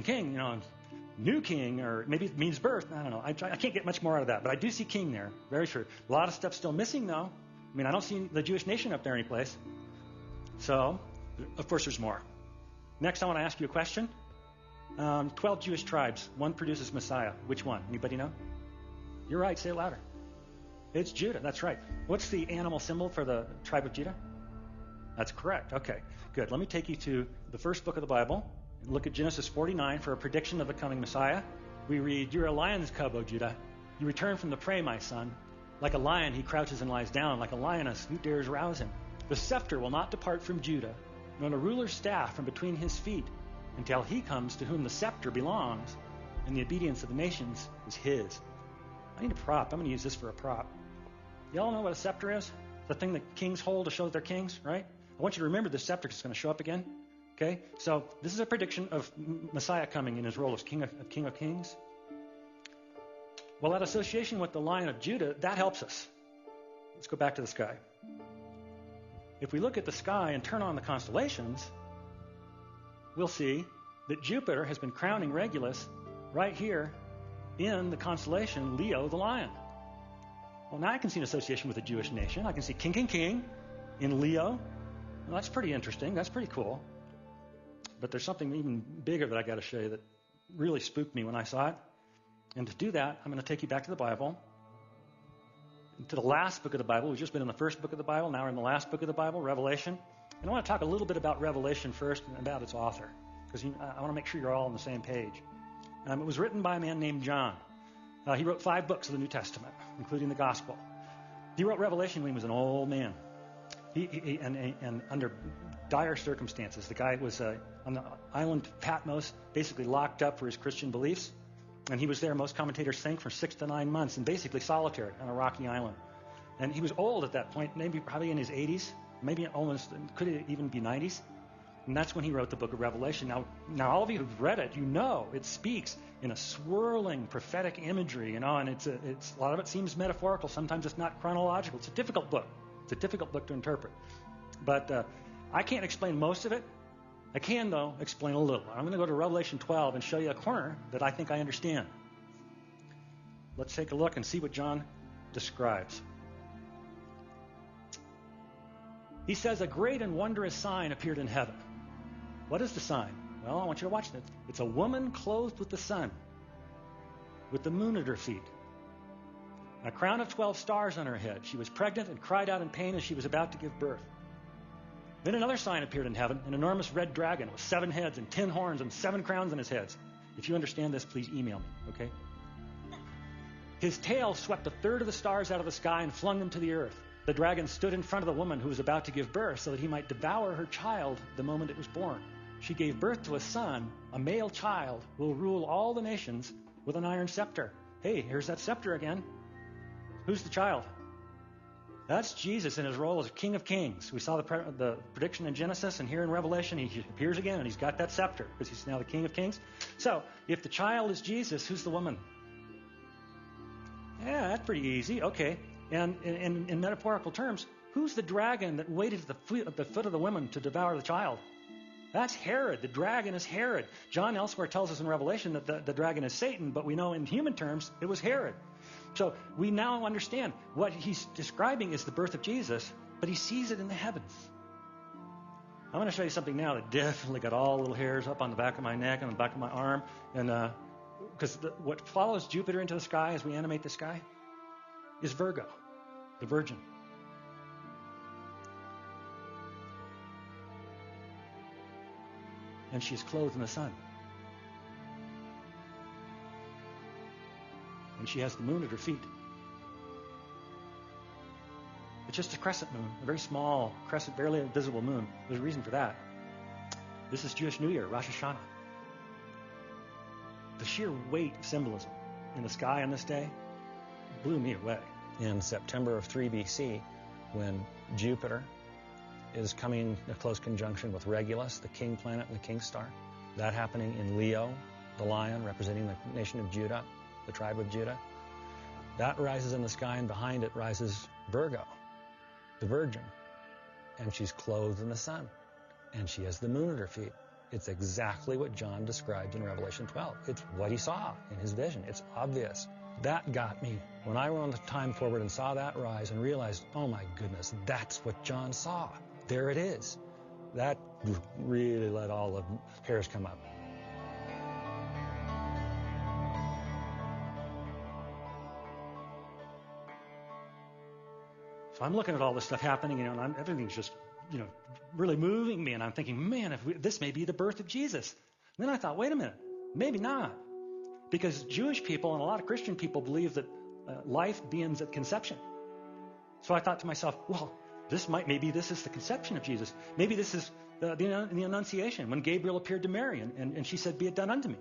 new king, or maybe it means birth. I don't know. I can't get much more out of that, but I do see king there. Very sure. A lot of stuff still missing, though. I mean, I don't see the Jewish nation up there anyplace. So, of course, there's more. Next, I want to ask you a question. 12 Jewish tribes. One produces Messiah. Which one? Anybody know? You're right. Say it louder. It's Judah. That's right. What's the animal symbol for the tribe of Judah? That's correct. Okay, good. Let me take you to the first book of the Bible. Look at Genesis 49 for a prediction of the coming Messiah. We read, "You're a lion's cub, O Judah. You return from the prey, my son. Like a lion, he crouches and lies down. Like a lioness, who dares rouse him? The scepter will not depart from Judah, nor the ruler's staff from between his feet, until he comes to whom the scepter belongs, and the obedience of the nations is his." I need a prop. I'm going to use this for a prop. Y'all know what a scepter is? The thing that kings hold to show that they're kings, right? I want you to remember the scepter because it's going to show up again. Okay? So this is a prediction of Messiah coming in his role as King of Kings. Well, that association with the Lion of Judah, that helps us. Let's go back to the sky. If we look at the sky and turn on the constellations, we'll see that Jupiter has been crowning Regulus right here in the constellation Leo the Lion. Well, now I can see an association with the Jewish nation. I can see king in Leo. Well, that's pretty interesting. That's pretty cool. But there's something even bigger that I got to show you that really spooked me when I saw it. And to do that, I'm going to take you back to the Bible, to the last book of the Bible. We've just been in the first book of the Bible. Now we're in the last book of the Bible, Revelation. And I want to talk a little bit about Revelation first and about its author, because I want to make sure you're all on the same page. It was written by a man named John. He wrote 5 books of the New Testament, including the Gospel. He wrote Revelation when he was an old man. And under dire circumstances. The guy was on the island Patmos, basically locked up for his Christian beliefs. And he was there, most commentators think, for 6 to 9 months, and basically solitary on a rocky island. And he was old at that point, maybe probably in his 80s, maybe almost, could even be 90s. And that's when he wrote the book of Revelation. Now all of you who've read it, you know it speaks in a swirling prophetic imagery, and it's a lot of it seems metaphorical. Sometimes it's not chronological. It's a difficult book. It's a difficult book to interpret. But I can't explain most of it. I can, though, explain a little. I'm going to go to Revelation 12 and show you a corner that I think I understand. Let's take a look and see what John describes. He says, "A great and wondrous sign appeared in heaven." What is the sign? Well, I want you to watch this. It's a woman clothed with the sun, with the moon at her feet, a crown of 12 stars on her head. She was pregnant and cried out in pain as she was about to give birth. Then another sign appeared in heaven, an enormous red dragon with 7 heads and 10 horns and 7 crowns on his heads. If you understand this, please email me, okay? His tail swept a third of the stars out of the sky and flung them to the earth. The dragon stood in front of the woman who was about to give birth so that he might devour her child the moment it was born. She gave birth to a son, a male child, who will rule all the nations with an iron scepter. Hey, here's that scepter again. Who's the child? That's Jesus in his role as King of Kings. We saw the prediction in Genesis, and here in Revelation he appears again, and he's got that scepter because he's now the King of Kings. So, if the child is Jesus, who's the woman? Yeah, that's pretty easy. Okay. And in metaphorical terms, who's the dragon that waited at the foot of the woman to devour the child? That's Herod. The dragon is Herod. John elsewhere tells us in Revelation that the dragon is Satan, but we know in human terms it was Herod. So we now understand what he's describing is the birth of Jesus, but he sees it in the heavens. I'm going to show you something now that definitely got all the little hairs up on the back of my neck and on the back of my arm. And because what follows Jupiter into the sky as we animate the sky is Virgo, the Virgin. And she's clothed in the sun. And she has the moon at her feet. It's just a crescent moon, a very small crescent, barely a visible moon. There's a reason for that. This is Jewish New Year, Rosh Hashanah. The sheer weight of symbolism in the sky on this day blew me away. In September of 3 BC, when Jupiter is coming in a close conjunction with Regulus, the king planet and the king star. That happening in Leo, the lion, representing the nation of Judah, the tribe of Judah. That rises in the sky, and behind it rises Virgo, the Virgin. And she's clothed in the sun. And she has the moon at her feet. It's exactly what John described in Revelation 12. It's what he saw in his vision. It's obvious. That got me. When I went on time forward and saw that rise and realized, oh my goodness, that's what John saw. There it is. That really let all the hairs come up. So I'm looking at all this stuff happening, and everything's just, really moving me. And I'm thinking, man, this may be the birth of Jesus. And then I thought, wait a minute, maybe not. Because Jewish people and a lot of Christian people believe that life begins at conception. So I thought to myself, well, maybe this is the conception of Jesus. Maybe this is the Annunciation, when Gabriel appeared to Mary and she said, be it done unto me.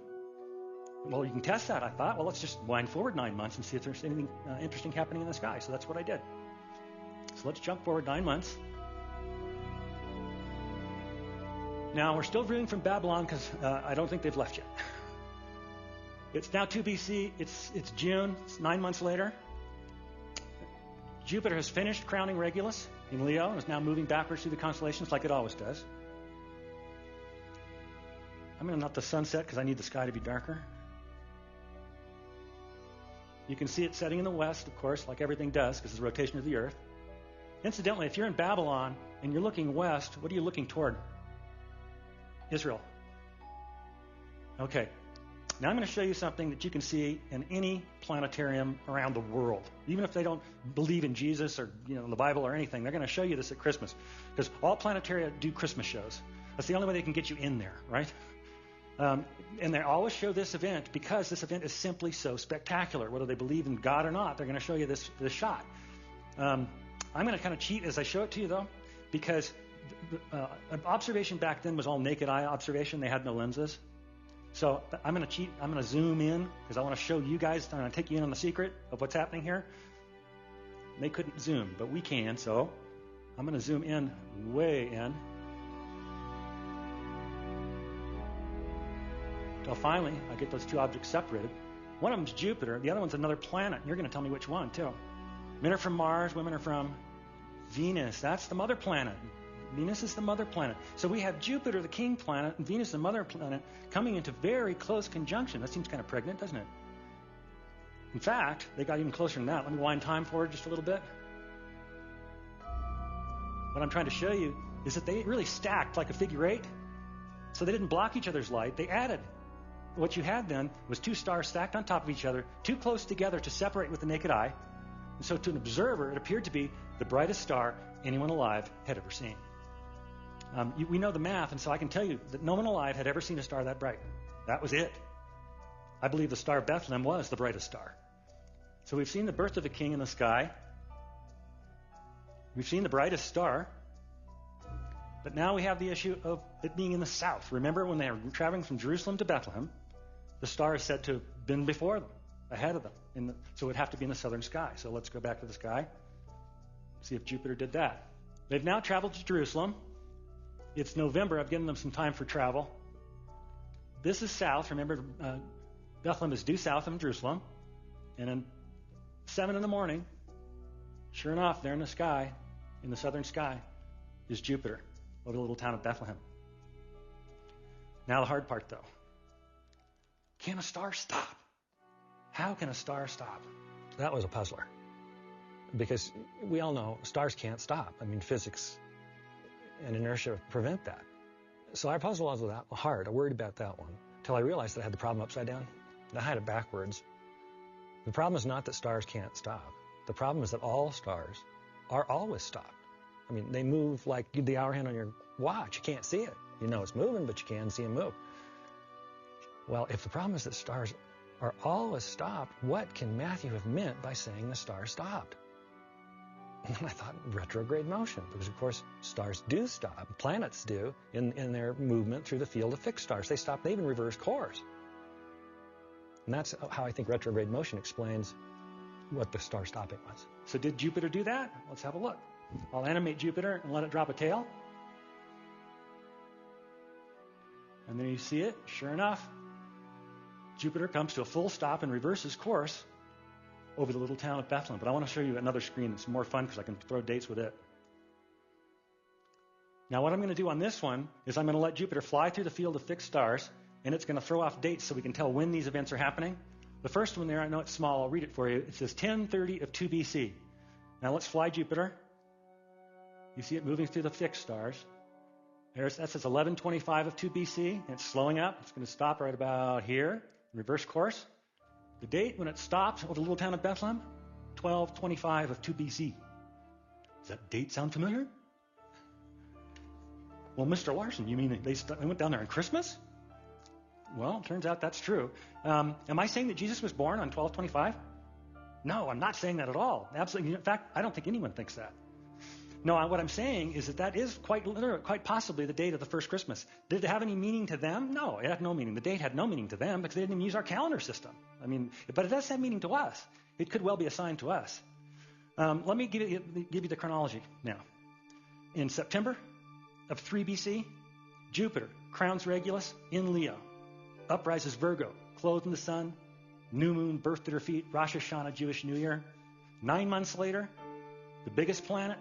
Well, you can test that, I thought. Well, let's just wind forward 9 months and see if there's anything interesting happening in the sky. So that's what I did. So let's jump forward 9 months. Now, we're still viewing from Babylon because I don't think they've left yet. It's now 2 BC. It's June. It's 9 months later. Jupiter has finished crowning Regulus in Leo and is now moving backwards through the constellations like it always does. I'm going to not the sunset because I need the sky to be darker. You can see it setting in the west, of course, like everything does because of the rotation of the Earth. Incidentally, if you're in Babylon and you're looking west, what are you looking toward? Israel. Okay. Now I'm going to show you something that you can see in any planetarium around the world. Even if they don't believe in Jesus or the Bible or anything, they're going to show you this at Christmas. Because all planetaria do Christmas shows. That's the only way they can get you in there, right? And they always show this event because this event is simply so spectacular. Whether they believe in God or not, they're going to show you this shot. I'm going to kind of cheat as I show it to you, though, because observation back then was all naked eye observation. They had no lenses. So I'm going to cheat. I'm going to zoom in because I want to show you guys. I'm going to take you in on the secret of what's happening here. They couldn't zoom, but we can. So I'm going to zoom in, way in. Until finally I get those two objects separated. One of them's Jupiter. The other one's another planet. You're going to tell me which one, too. Men are from Mars. Women are from Venus. That's the mother planet. Venus is the mother planet. So we have Jupiter, the king planet, and Venus, the mother planet, coming into very close conjunction. That seems kind of pregnant, doesn't it? In fact, they got even closer than that. Let me wind time forward just a little bit. What I'm trying to show you is that they really stacked like a figure eight. So they didn't block each other's light. They added. What you had then was two stars stacked on top of each other, too close together to separate with the naked eye. And so to an observer, it appeared to be the brightest star anyone alive had ever seen. We know the math, and so I can tell you that no one alive had ever seen a star that bright. That was it. I believe the Star of Bethlehem was the brightest star. So we've seen the birth of a king in the sky. We've seen the brightest star. But now we have the issue of it being in the south. Remember when they were traveling from Jerusalem to Bethlehem, the star is said to have been before them, ahead of them. So it would have to be in the southern sky. So let's go back to the sky, see if Jupiter did that. They've now traveled to Jerusalem. It's November. I've given them some time for travel. This is south. Remember, Bethlehem is due south of Jerusalem. And then 7 in the morning, sure enough, there in the sky, in the southern sky, is Jupiter over the little town of Bethlehem. Now the hard part, though. Can a star stop? How can a star stop? That was a puzzler. Because we all know stars can't stop. I mean, physics and inertia prevent that. So I puzzled with that hard. I worried about that one until I realized that I had the problem upside down. I had it backwards. The problem is not that stars can't stop. The problem is that all stars are always stopped. I mean, they move like the hour hand on your watch. You can't see it. You know it's moving, but you can see it move. Well, if the problem is that stars are always stopped, what can Matthew have meant by saying the star stopped? And I thought retrograde motion, because of course stars do stop. Planets do in their movement through the field of fixed stars. They stop, they even reverse course. And that's how I think retrograde motion explains what the star stopping was. So did Jupiter do that? Let's have a look. I'll animate Jupiter and let it drop a tail. And then you see it, sure enough, Jupiter comes to a full stop and reverses course over the little town of Bethlehem. But I want to show you another screen that's more fun because I can throw dates with it. Now what I'm going to do on this one is I'm going to let Jupiter fly through the field of fixed stars, and it's going to throw off dates so we can tell when these events are happening. The first one there, I know it's small, I'll read it for you. It says 1030 of 2 BC. Now let's fly Jupiter. You see it moving through the fixed stars. That says 1125 of 2 BC, and it's slowing up. It's going to stop right about here, reverse course. The date when it stopped over the little town of Bethlehem, 1225 of 2 BC. Does that date sound familiar? Well, Mr. Larson, you mean they went down there on Christmas? Well, it turns out that's true. Am I saying that Jesus was born on 1225? No, I'm not saying that at all. Absolutely. In fact, I don't think anyone thinks that. No, what I'm saying is that is quite possibly the date of the first Christmas. Did it have any meaning to them? No, it had no meaning. The date had no meaning to them because they didn't even use our calendar system. I mean, but it does have meaning to us. It could well be assigned to us. Let me give you the chronology now. In September of 3 BC, Jupiter crowns Regulus in Leo. Up rises Virgo, clothed in the sun. New moon, birth at her feet, Rosh Hashanah, Jewish New Year. 9 months later, the biggest planet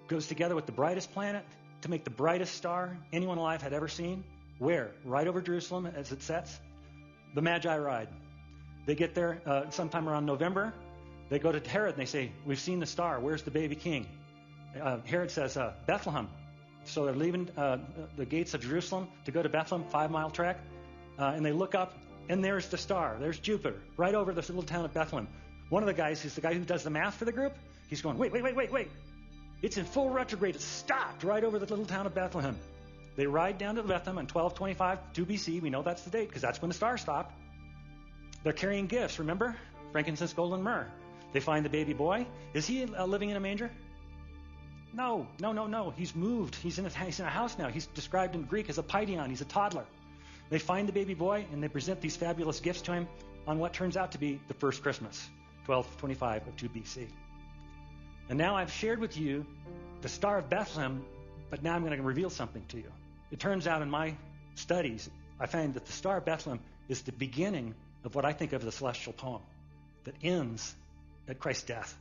goes together with the brightest planet to make the brightest star anyone alive had ever seen. Where? Right over Jerusalem as it sets. The Magi ride. They get there sometime around November. They go to Herod and they say, we've seen the star. Where's the baby king? Herod says, Bethlehem. So they're leaving the gates of Jerusalem to go to Bethlehem, 5-mile trek. And they look up, and there's the star. There's Jupiter, right over this little town of Bethlehem. One of the guys, who's the guy who does the math for the group, he's going, wait. It's in full retrograde. It stopped right over the little town of Bethlehem. They ride down to Bethlehem on 1225, 2 BC. We know that's the date because that's when the star stopped. They're carrying gifts, remember? Frankincense, gold, and myrrh. They find the baby boy. Is he living in a manger? No. He's moved. He's in a house now. He's described in Greek as a paidion. He's a toddler. They find the baby boy, and they present these fabulous gifts to him on what turns out to be the first Christmas, 1225 of 2 BC. And now I've shared with you the Star of Bethlehem, but now I'm going to reveal something to you. It turns out in my studies, I find that the Star of Bethlehem is the beginning of what I think of as a celestial poem that ends at Christ's death.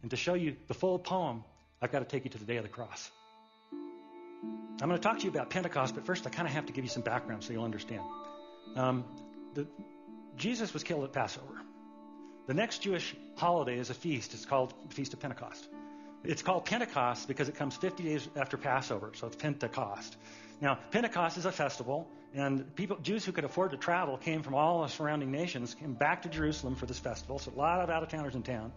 And to show you the full poem, I've got to take you to the day of the cross. I'm going to talk to you about Pentecost, but first I kind of have to give you some background so you'll understand. Jesus was killed at Passover. The next Jewish holiday is a feast. It's called the Feast of Pentecost. It's called Pentecost because it comes 50 days after Passover, so it's Pentecost. Now, Pentecost is a festival, and Jews who could afford to travel came from all the surrounding nations, came back to Jerusalem for this festival, so a lot of out-of-towners in town.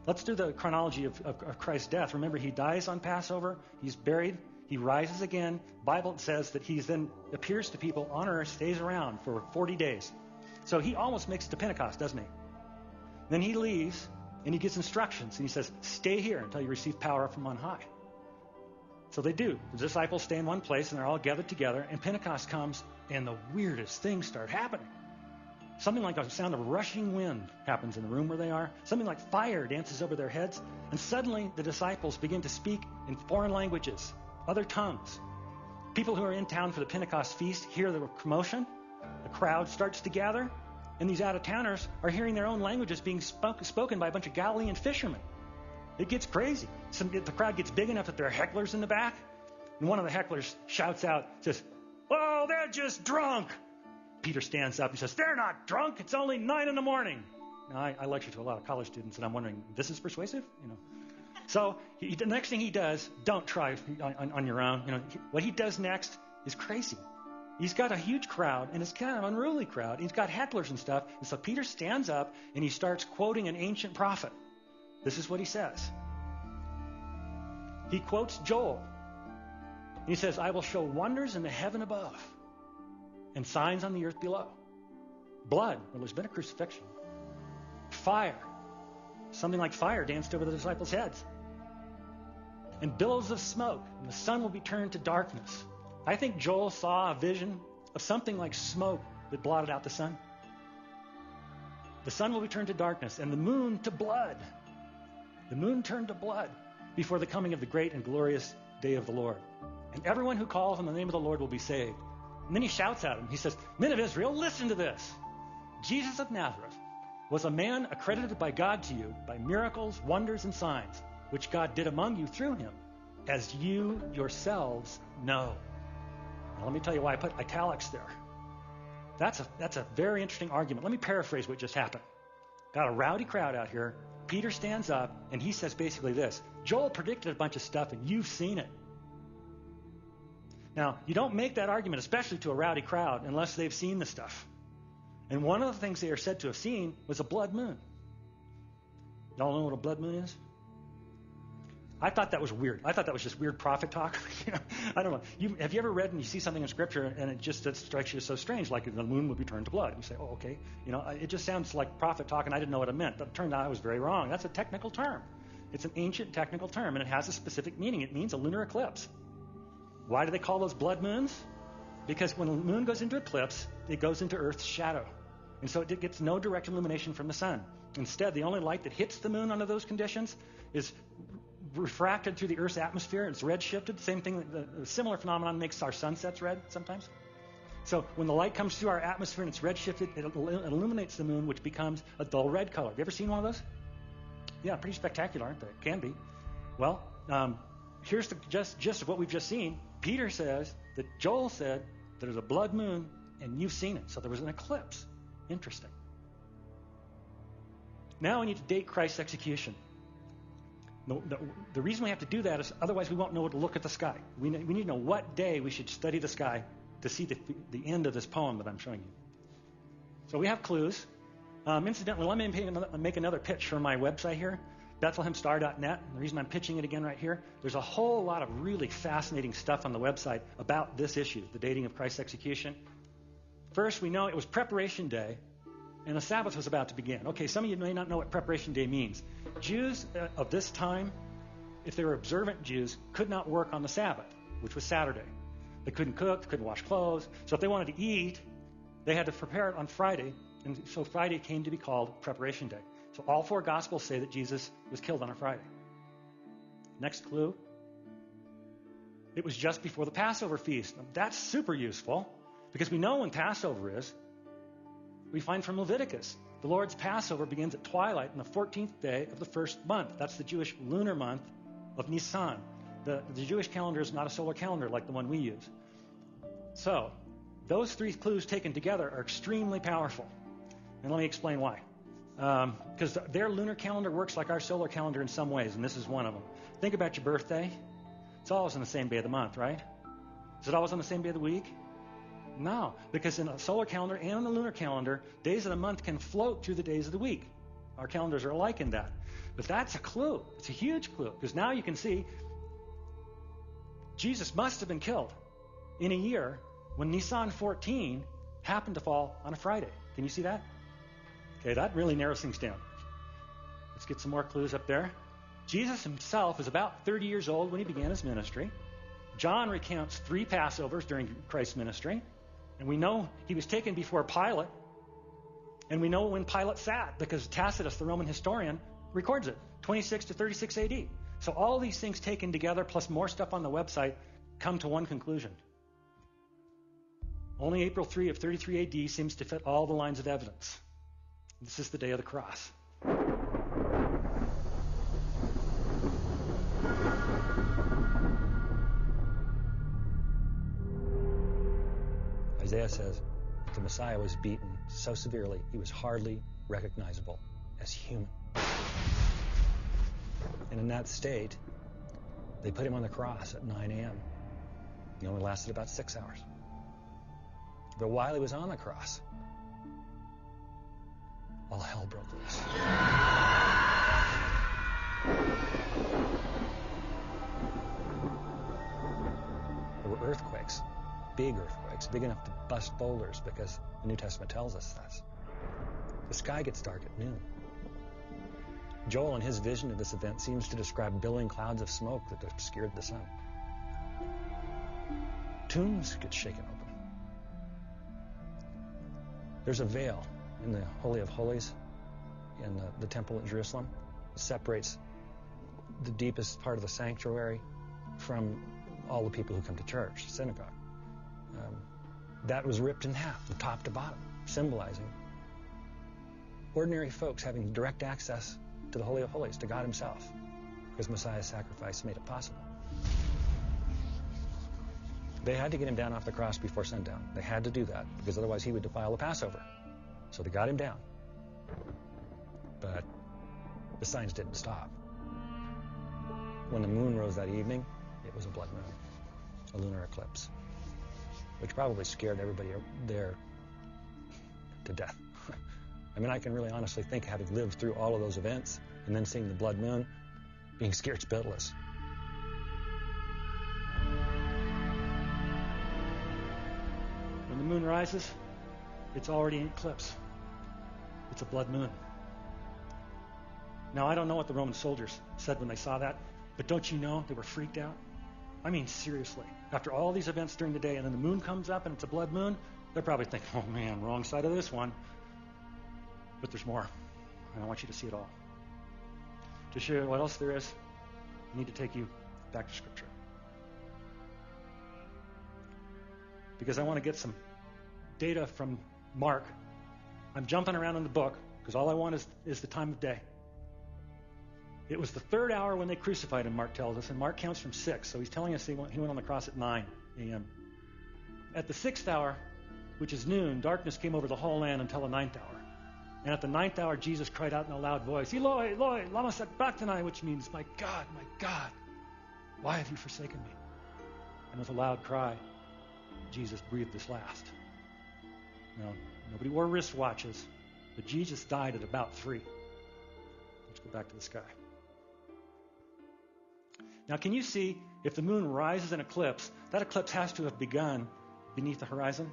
Let's do the chronology of Christ's death. Remember, he dies on Passover, he's buried, He rises again. Bible says that he then appears to people on earth, stays around for 40 days. So he almost makes it to Pentecost, doesn't he? Then he leaves, and he gives instructions. And he says, stay here until you receive power from on high. So they do. The disciples stay in one place, and they're all gathered together. And Pentecost comes, and the weirdest things start happening. Something like a sound of rushing wind happens in the room where they are. Something like fire dances over their heads. And suddenly the disciples begin to speak in foreign languages, other tongues. People who are in town for the Pentecost feast hear the commotion. The crowd starts to gather. And these out-of-towners are hearing their own languages being spoken by a bunch of Galilean fishermen. It gets crazy. The crowd gets big enough that there are hecklers in the back. And one of the hecklers shouts out, says, "Oh, they're just drunk." Peter stands up. He says, "They're not drunk. It's only 9 a.m. Now, I lecture to a lot of college students, and I'm wondering, this is persuasive? So the next thing he does, don't try on your own. What he does next is crazy. He's got a huge crowd, and it's kind of an unruly crowd. He's got hecklers and stuff. And so Peter stands up, and he starts quoting an ancient prophet. This is what he says. He quotes Joel. And he says, "I will show wonders in the heaven above and signs on the earth below. Blood," well, there's been a crucifixion. "Fire," something like fire danced over the disciples' heads. "And billows of smoke, and the sun will be turned to darkness." I think Joel saw a vision of something like smoke that blotted out the sun. "The sun will be turned to darkness, and the moon to blood." The moon turned to blood before the coming of the great and glorious day of the Lord. "And everyone who calls on the name of the Lord will be saved." And then he shouts at him. He says, "Men of Israel, listen to this. Jesus of Nazareth was a man accredited by God to you by miracles, wonders, and signs, which God did among you through him, as you yourselves know." Now, let me tell you why I put italics there. That's a very interesting argument. Let me paraphrase what just happened. Got a rowdy crowd out here. Peter stands up, and he says basically this. Joel predicted a bunch of stuff, and you've seen it. Now, you don't make that argument, especially to a rowdy crowd, unless they've seen the stuff. And one of the things they are said to have seen was a blood moon. Y'all know what a blood moon is? I thought that was weird. I thought that was just weird prophet talk. I don't know. Have you ever read and you see something in Scripture and it strikes you as so strange, like the moon would be turned to blood? You say, "Oh, okay." It just sounds like prophet talk, and I didn't know what it meant. But it turned out I was very wrong. That's a technical term. It's an ancient technical term, and it has a specific meaning. It means a lunar eclipse. Why do they call those blood moons? Because when the moon goes into eclipse, it goes into Earth's shadow. And so it gets no direct illumination from the sun. Instead, the only light that hits the moon under those conditions is refracted through the Earth's atmosphere. It's redshifted. Same thing, the similar phenomenon makes our sunsets red sometimes. So when the light comes through our atmosphere and it's redshifted, it illuminates the moon, which becomes a dull red color. Have you ever seen one of those? Yeah, pretty spectacular, aren't they? Can be. Well, here's the gist of what we've just seen. Peter says that Joel said that there's a blood moon, and you've seen it. So there was an eclipse. Interesting. Now we need to date Christ's execution. The reason we have to do that is otherwise we won't know what to look at the sky. We need to know what day we should study the sky to see the end of this poem that I'm showing you. So we have clues. Incidentally, let me make another pitch for my website here, BethlehemStar.net. The reason I'm pitching it again right here, there's a whole lot of really fascinating stuff on the website about this issue, the dating of Christ's execution. First, we know it was Preparation Day, and the Sabbath was about to begin. Okay, some of you may not know what Preparation Day means. Jews of this time, if they were observant Jews, could not work on the Sabbath, which was Saturday. They couldn't cook, they couldn't wash clothes. So if they wanted to eat, they had to prepare it on Friday, and so Friday came to be called Preparation Day. So all 4 Gospels say that Jesus was killed on a Friday. Next clue. It was just before the Passover feast. Now, that's super useful, because we know when Passover is. We find from Leviticus, the Lord's Passover begins at twilight on the 14th day of the first month. That's the Jewish lunar month of Nisan. The Jewish calendar is not a solar calendar like the one we use. So, those 3 clues taken together are extremely powerful. And let me explain why. Because their lunar calendar works like our solar calendar in some ways, and this is one of them. Think about your birthday. It's always on the same day of the month, right? Is it always on the same day of the week? No, because in a solar calendar and in a lunar calendar, days of the month can float through the days of the week. Our calendars are alike in that. But that's a clue. It's a huge clue, because now you can see Jesus must have been killed in a year when Nisan 14 happened to fall on a Friday. Can you see that? Okay, that really narrows things down. Let's get some more clues up there. Jesus himself was about 30 years old when he began his ministry. John recounts 3 Passovers during Christ's ministry. And we know he was taken before Pilate. And we know when Pilate sat, because Tacitus, the Roman historian, records it, 26 to 36 AD. So all these things taken together, plus more stuff on the website, come to one conclusion. Only April 3 of 33 AD seems to fit all the lines of evidence. This is the day of the cross. Isaiah says that the Messiah was beaten so severely he was hardly recognizable as human. And in that state, they put him on the cross at 9 a.m. He only lasted about 6 hours. But while he was on the cross, all hell broke loose. There were earthquakes, big earthquakes, big enough to bust boulders, because the New Testament tells us that. The sky gets dark at noon. Joel, in his vision of this event, seems to describe billowing clouds of smoke that obscured the sun. Tombs get shaken open. There's a veil in the Holy of Holies in the temple at Jerusalem. It separates the deepest part of the sanctuary from all the people who come to church, synagogue. That was ripped in half from top to bottom, symbolizing ordinary folks having direct access to the Holy of Holies, to God himself, because Messiah's sacrifice made it possible. They had to get him down off the cross before sundown. They had to do that, because otherwise he would defile the Passover. So they got him down. But the signs didn't stop. When the moon rose that evening, it was a blood moon, a lunar eclipse, which probably scared everybody there to death. I mean, I can really honestly think, having lived through all of those events and then seeing the blood moon, being scared spitless. When the moon rises, it's already in eclipse. It's a blood moon. Now, I don't know what the Roman soldiers said when they saw that, but don't you know they were freaked out? I mean, seriously. After all these events during the day, and then the moon comes up and it's a blood moon, they're probably thinking, oh man, wrong side of this one. But there's more, and I want you to see it all. To show you what else there is, I need to take you back to Scripture. Because I want to get some data from Mark. I'm jumping around in the book, because all I want is the time of day. It was the 3rd hour when they crucified him, Mark tells us, and Mark counts from 6, so he's telling us he went on the cross at 9 a.m. At the 6th hour, which is noon, darkness came over the whole land until the 9th hour. And at the 9th hour, Jesus cried out in a loud voice, Eloi, Eloi, lama sabachthani, which means, my God, why have you forsaken me? And with a loud cry, Jesus breathed his last. Now, nobody wore wristwatches, but Jesus died at about 3. Let's go back to the sky. Now, can you see, if the moon rises in eclipse, that eclipse has to have begun beneath the horizon?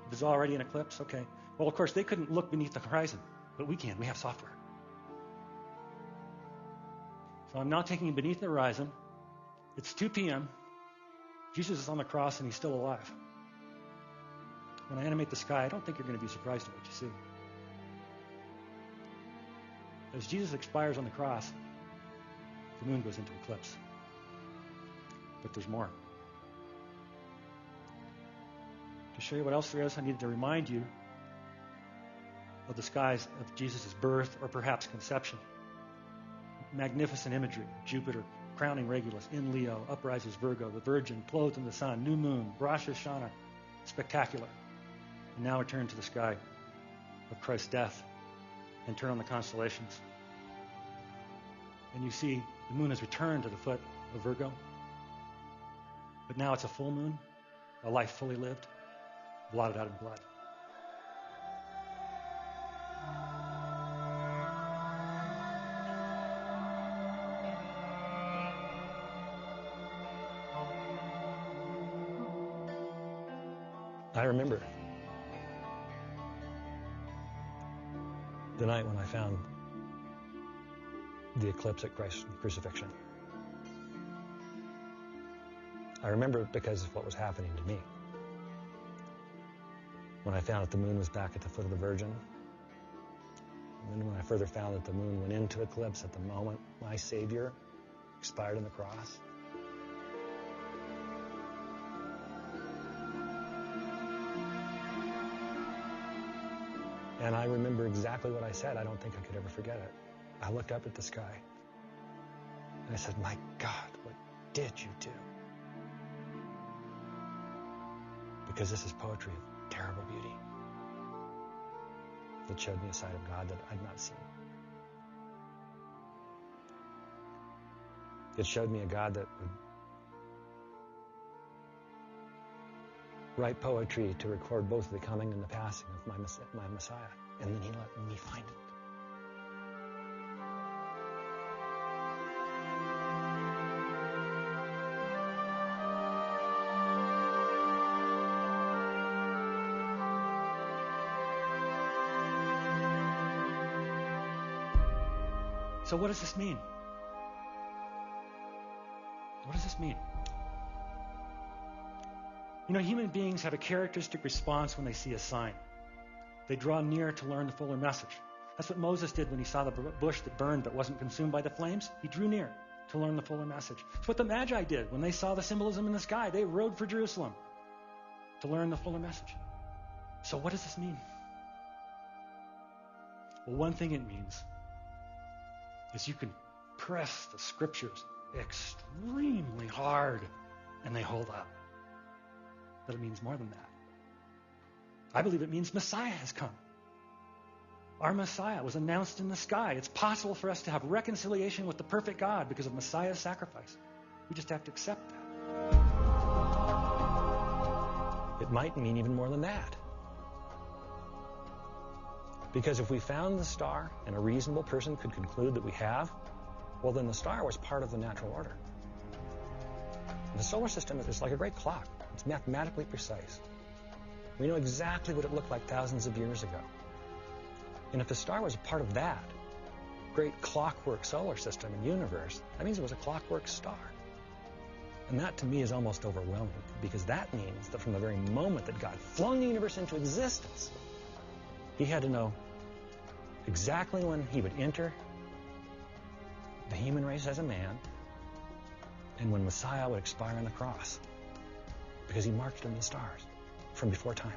If it's already an eclipse, okay. Well, of course, they couldn't look beneath the horizon, but we can. We have software. So I'm now taking you beneath the horizon. It's 2 p.m. Jesus is on the cross, and he's still alive. When I animate the sky, I don't think you're going to be surprised at what you see. As Jesus expires on the cross, the moon goes into eclipse. But there's more. To show you what else there is, I need to remind you of the skies of Jesus' birth, or perhaps conception. Magnificent imagery: Jupiter crowning Regulus, in Leo, uprises Virgo, the Virgin clothed in the sun, new moon, Rosh Hashanah, spectacular. And now we turn to the sky of Christ's death and turn on the constellations. And you see the moon has returned to the foot of Virgo. But now it's a full moon, a life fully lived, blotted out in blood. I remember the night when I found the eclipse at Christ's crucifixion. I remember it because of what was happening to me. When I found that the moon was back at the foot of the Virgin, and then when I further found that the moon went into eclipse at the moment my Savior expired on the cross. And I remember exactly what I said. I don't think I could ever forget it. I looked up at the sky and I said, my God, what did you do? Because this is poetry of terrible beauty. It showed me a side of God that I'd not seen. It showed me a God that would write poetry to record both the coming and the passing of my Messiah. And then he let me find it. So what does this mean? What does this mean? You know, human beings have a characteristic response when they see a sign. They draw near to learn the fuller message. That's what Moses did when he saw the bush that burned but wasn't consumed by the flames. He drew near to learn the fuller message. It's what the Magi did when they saw the symbolism in the sky. They rode for Jerusalem to learn the fuller message. So what does this mean? Well, one thing it means is you can press the scriptures extremely hard and they hold up. But it means more than that. I believe it means Messiah has come. Our Messiah was announced in the sky. It's possible for us to have reconciliation with the perfect God because of Messiah's sacrifice. We just have to accept that. It might mean even more than that. Because if we found the star and a reasonable person could conclude that we have, well, then the star was part of the natural order. The solar system is like a great clock. It's mathematically precise. We know exactly what it looked like thousands of years ago. And if the star was a part of that great clockwork solar system and universe, that means it was a clockwork star. And that to me is almost overwhelming, because that means that from the very moment that God flung the universe into existence, he had to know exactly when he would enter the human race as a man and when Messiah would expire on the cross, because he marked it in the stars from before time.